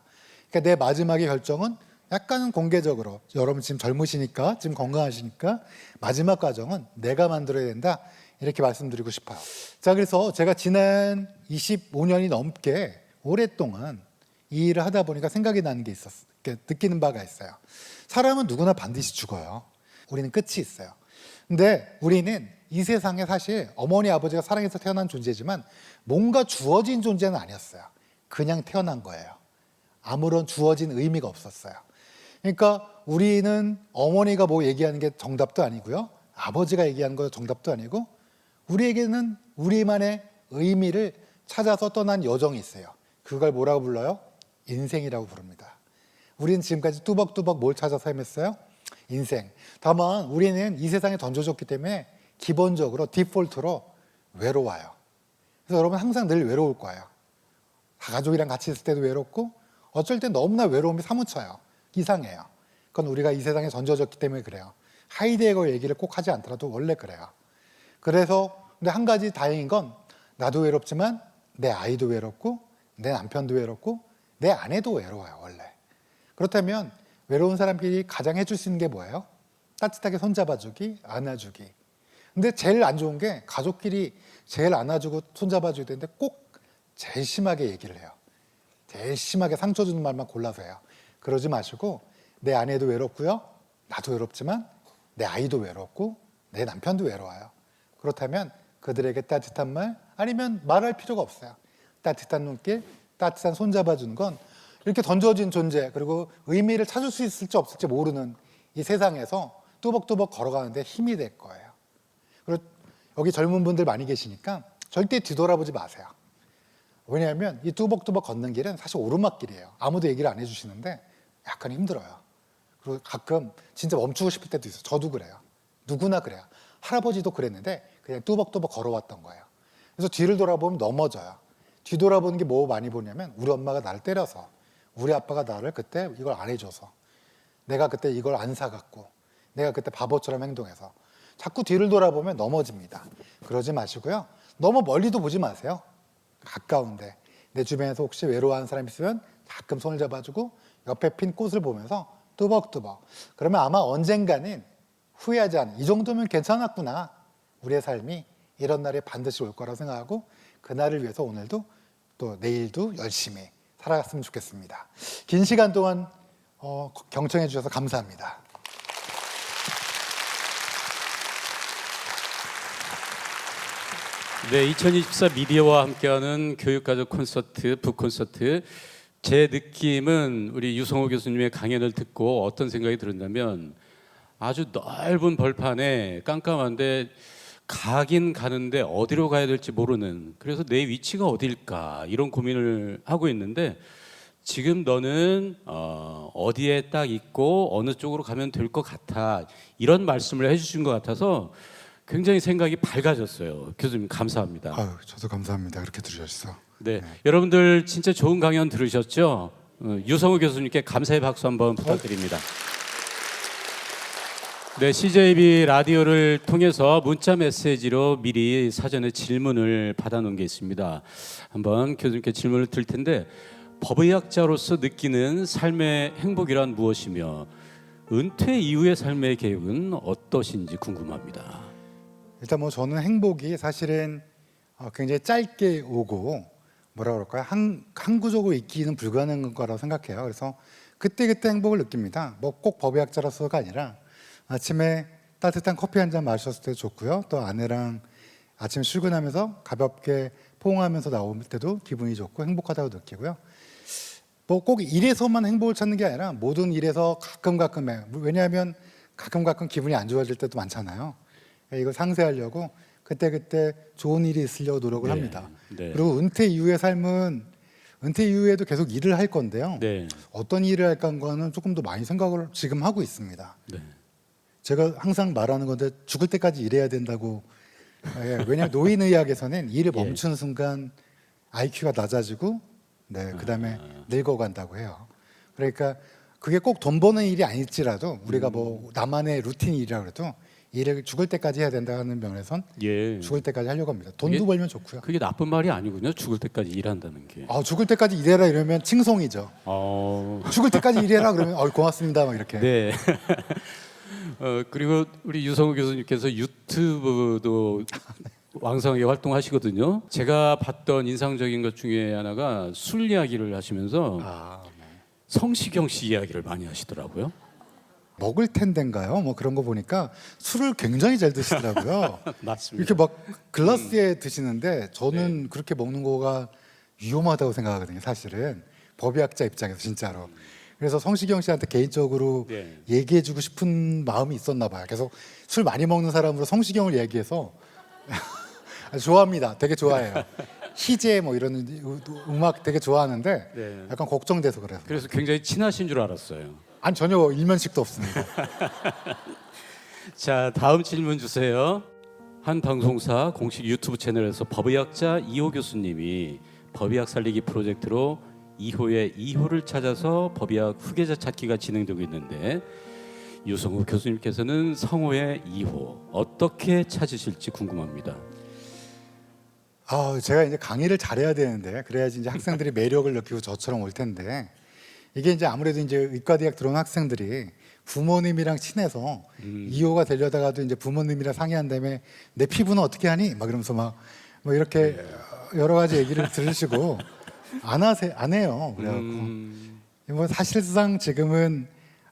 그러니까 내 마지막의 결정은 약간은 공개적으로 여러분 지금 젊으시니까 지금 건강하시니까 마지막 과정은 내가 만들어야 된다 이렇게 말씀드리고 싶어요. 자, 그래서 제가 지난 25년이 넘게 오랫동안 이 일을 하다 보니까 생각이 나는 게 있었어요. 느끼는 바가 있어요. 사람은 누구나 반드시 죽어요. 우리는 끝이 있어요. 근데 우리는 이 세상에 사실 어머니 아버지가 사랑해서 태어난 존재지만 뭔가 주어진 존재는 아니었어요. 그냥 태어난 거예요. 아무런 주어진 의미가 없었어요. 그러니까 우리는 어머니가 뭐 얘기하는 게 정답도 아니고요. 아버지가 얘기하는 거 정답도 아니고 우리에게는 우리만의 의미를 찾아서 떠난 여정이 있어요. 그걸 뭐라고 불러요? 인생이라고 부릅니다. 우리는 지금까지 뚜벅뚜벅 뭘 찾아서 헤맸어요? 인생. 다만 우리는 이 세상에 던져졌기 때문에 기본적으로 디폴트로 외로워요. 그래서 여러분 항상 늘 외로울 거예요. 가족이랑 같이 있을 때도 외롭고 어쩔 땐 너무나 외로움이 사무쳐요. 이상해요. 그건 우리가 이 세상에 던져졌기 때문에 그래요. 하이데거 얘기를 꼭 하지 않더라도 원래 그래요. 그래서 근데 한 가지 다행인 건 나도 외롭지만 내 아이도 외롭고 내 남편도 외롭고 내 아내도 외로워요. 원래. 그렇다면 외로운 사람끼리 가장 해줄 수 있는 게 뭐예요? 따뜻하게 손잡아주기, 안아주기. 근데 제일 안 좋은 게 가족끼리 제일 안아주고 손잡아줘야 되는데 꼭 제일 심하게 얘기를 해요. 제일 심하게 상처 주는 말만 골라서 해요. 그러지 마시고 내 아내도 외롭고요. 나도 외롭지만 내 아이도 외롭고 내 남편도 외로워요. 그렇다면 그들에게 따뜻한 말 아니면 말할 필요가 없어요. 따뜻한 눈길, 따뜻한 손잡아주는 건 이렇게 던져진 존재 그리고 의미를 찾을 수 있을지 없을지 모르는 이 세상에서 뚜벅뚜벅 걸어가는데 힘이 될 거예요. 그리고 여기 젊은 분들 많이 계시니까 절대 뒤돌아보지 마세요. 왜냐하면 이 뚜벅뚜벅 걷는 길은 사실 오르막길이에요. 아무도 얘기를 안 해주시는데 약간 힘들어요. 그리고 가끔 진짜 멈추고 싶을 때도 있어요. 저도 그래요. 누구나 그래요. 할아버지도 그랬는데 그냥 뚜벅뚜벅 걸어왔던 거예요. 그래서 뒤를 돌아보면 넘어져요. 뒤돌아보는 게 뭐 많이 보냐면 우리 엄마가 나를 때려서 우리 아빠가 나를 그때 이걸 안 해줘서 내가 그때 이걸 안 사갖고 내가 그때 바보처럼 행동해서 자꾸 뒤를 돌아보면 넘어집니다. 그러지 마시고요. 너무 멀리도 보지 마세요. 가까운데 내 주변에서 혹시 외로워하는 사람 있으면 가끔 손을 잡아주고 옆에 핀 꽃을 보면서 뚜벅뚜벅 그러면 아마 언젠가는 후회하지 않는 이 정도면 괜찮았구나. 우리의 삶이 이런 날이 반드시 올 거라고 생각하고 그날을 위해서 오늘도 또 내일도 열심히 살아갔으면 좋겠습니다. 긴 시간 동안 경청해 주셔서 감사합니다. 네, 2024 미디어와 함께하는 교육가족 콘서트, 북콘서트. 제 느낌은 우리 유성호 교수님의 강연을 듣고 어떤 생각이 들었냐면 아주 넓은 벌판에 깜깜한데 가긴 가는데 어디로 가야 될지 모르는, 그래서 내 위치가 어딜까 이런 고민을 하고 있는데 지금 너는 어디에 딱 있고 어느 쪽으로 가면 될 것 같아 이런 말씀을 해주신 것 같아서 굉장히 생각이 밝아졌어요. 교수님 감사합니다. 아유, 저도 감사합니다. 그렇게 들으셨어. 네, 여러분들 진짜 좋은 강연 들으셨죠? 유성우 교수님께 감사의 박수 한번 부탁드립니다. 네, CJB 라디오를 통해서 문자 메시지로 미리 사전에 질문을 받아놓은 게 있습니다. 한번 교수님께 질문을 드릴 텐데 법의학자로서 느끼는 삶의 행복이란 무엇이며 은퇴 이후의 삶의 계획은 어떠신지 궁금합니다. 일단 뭐 저는 행복이 사실은 굉장히 짧게 오고 뭐라 그럴까요? 항구적으로 있기는 불가능한 거라고 생각해요. 그래서 그때그때 행복을 느낍니다. 뭐 꼭 법의학자로서가 아니라 아침에 따뜻한 커피 한 잔 마셨을 때도 좋고요. 또 아내랑 아침 출근하면서 가볍게 포옹하면서 나올 때도 기분이 좋고 행복하다고 느끼고요. 뭐 꼭 일에서만 행복을 찾는 게 아니라 모든 일에서 가끔 해요. 왜냐하면 가끔 기분이 안 좋아질 때도 많잖아요. 이걸 상쇄하려고 그때 좋은 일이 있으려고 노력을 합니다. 네. 그리고 은퇴 이후의 삶은 은퇴 이후에도 계속 일을 할 건데요. 네. 어떤 일을 할까 하는 거는 조금 더 많이 생각을 지금 하고 있습니다. 네. 제가 항상 말하는 건데 죽을 때까지 일해야 된다고. 왜냐하면 노인의학에서는 일을 예. 멈추는 순간 IQ가 낮아지고 그다음에 늙어간다고 해요. 그러니까 그게 꼭 돈 버는 일이 아닐지라도 우리가 뭐 나만의 루틴 일이라 그래도 일을 죽을 때까지 해야 된다는 면에선 예. 죽을 때까지 하려고 합니다. 돈도 그게- 벌면 좋고요. 그게 나쁜 말이 아니군요. 죽을 때까지 일한다는 게. 죽을 때까지 일해라 이러면 칭송이죠. 죽을 때까지 일해라 그러면 고맙습니다 막 이렇게. 네. 그리고 우리 유성우 교수님께서 유튜브도 왕성하게 활동하시거든요. 제가 봤던 인상적인 것 중에 하나가 술 이야기를 하시면서 성시경 씨 이야기를 많이 하시더라고요. 먹을 텐데인가요? 뭐 그런 거 보니까 술을 굉장히 잘 드시더라고요. 맞습니다. 이렇게 막 글라스에 드시는데 저는 그렇게 먹는 거가 위험하다고 생각하거든요. 사실은 법의학자 입장에서 진짜로. 그래서 성시경 씨한테 개인적으로 네. 얘기해주고 싶은 마음이 있었나 봐요. 계속 술 많이 먹는 사람으로 성시경을 얘기해서 좋아합니다. 되게 좋아해요. 희재 뭐 이런 음악 되게 좋아하는데 네. 약간 걱정돼서 그래요. 그래서 굉장히 친하신 줄 알았어요. 아니 전혀 일면식도 없습니다. 자, 다음 질문 주세요. 한 방송사 공식 유튜브 채널에서 법의학자 이호 교수님이 법의학 살리기 프로젝트로 2호의 2호를 찾아서 법의학 후계자 찾기가 진행되고 있는데 유성우 교수님께서는 성호의 2호 어떻게 찾으실지 궁금합니다. 제가 이제 강의를 잘해야 되는데 그래야지 이제 학생들이 매력을 느끼고 저처럼 올 텐데 이게 이제 아무래도 이제 의과대학 들어온 학생들이 부모님이랑 친해서 2호가 되려다가도 이제 부모님이랑 상의한 다음에 내 피부는 어떻게 하니? 막 이러면서 뭐 이렇게 여러 가지 얘기를 들으시고 안 해요. 그래갖고 뭐 사실상 지금은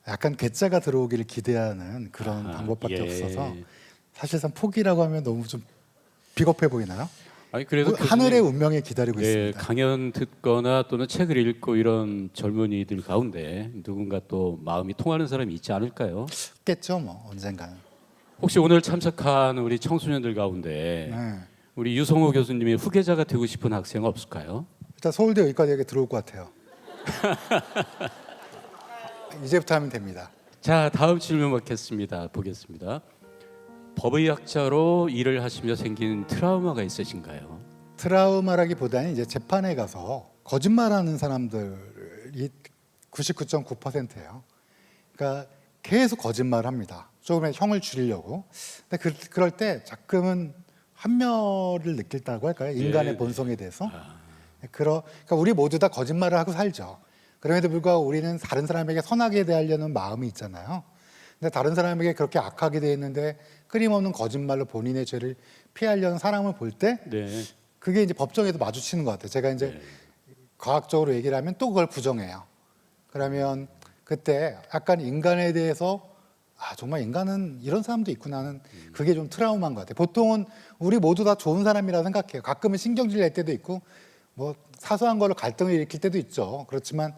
약간 괴짜가 들어오기를 기대하는 그런 방법밖에 없어서 사실상 포기라고 하면 너무 좀 비겁해 보이나요? 아니 그래도 하늘의 운명에 기다리고 예, 있습니다. 강연 듣거나 또는 책을 읽고 이런 젊은이들 가운데 누군가 또 마음이 통하는 사람이 있지 않을까요? 겠죠, 뭐 언젠가는. 혹시 오늘 참석한 우리 청소년들 가운데 네. 우리 유성호 교수님의 후계자가 되고 싶은 학생 없을까요? 일단 서울대 의과대학에 들어올 것 같아요. 이제부터 하면 됩니다. 자, 다음 질문 보겠습니다. 법의학자로 일을 하시며 생긴 트라우마가 있으신가요? 트라우마라기보다는 이제 재판에 가서 거짓말하는 사람들이 99.9%예요. 그러니까 계속 거짓말합니다. 조금의 형을 줄이려고. 근데 그럴 때 가끔은 환멸을 느낄다고 할까요? 인간의 네, 본성에 대해서. 그러니까 우리 모두 다 거짓말을 하고 살죠. 그럼에도 불구하고 우리는 다른 사람에게 선하게 대하려는 마음이 있잖아요. 근데 다른 사람에게 그렇게 악하게 돼 있는데 끊임없는 거짓말로 본인의 죄를 피하려는 사람을 볼 때 네. 그게 이제 법정에도 마주치는 것 같아요. 제가 이제 과학적으로 얘기를 하면 또 그걸 부정해요. 그러면 그때 약간 인간에 대해서 정말 인간은 이런 사람도 있구나는 그게 좀 트라우마인 것 같아요. 보통은 우리 모두 다 좋은 사람이라고 생각해요. 가끔은 신경질 낼 때도 있고 뭐 사소한 걸로 갈등을 일으킬 때도 있죠. 그렇지만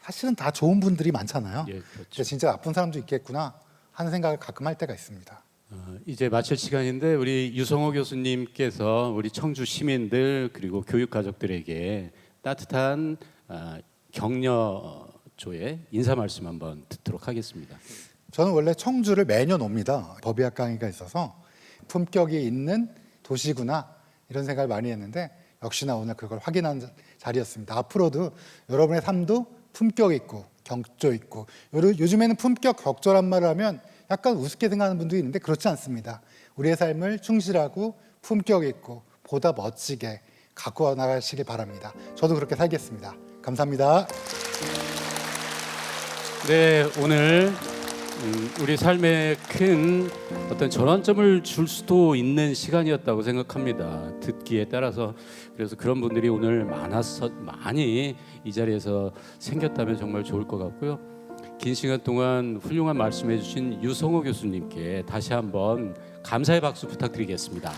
사실은 다 좋은 분들이 많잖아요. 예, 근데 진짜 나쁜 사람도 있겠구나 하는 생각을 가끔 할 때가 있습니다. 이제 마칠 시간인데 우리 유성호 교수님께서 우리 청주 시민들 그리고 교육 가족들에게 따뜻한 격려조의 인사 말씀 한번 듣도록 하겠습니다. 저는 원래 청주를 매년 옵니다. 법의학 강의가 있어서 품격이 있는 도시구나 이런 생각을 많이 했는데 역시나 오늘 그걸 확인한 자리였습니다. 앞으로도 여러분의 삶도 품격 있고 경조 있고 요즘에는 품격 격조란 말을 하면 약간 우습게 생각하는 분도 있는데 그렇지 않습니다. 우리의 삶을 충실하고 품격 있고 보다 멋지게 갖고 나가시길 바랍니다. 저도 그렇게 살겠습니다. 감사합니다. 네, 오늘 우리 삶에 큰 어떤 전환점을 줄 수도 있는 시간이었다고 생각합니다. 듣기에 따라서 그래서 그런 분들이 오늘 많이 이 자리에서 생겼다면 정말 좋을 것 같고요. 긴 시간 동안 훌륭한 말씀해 주신 유성호 교수님께 다시 한번 감사의 박수 부탁드리겠습니다.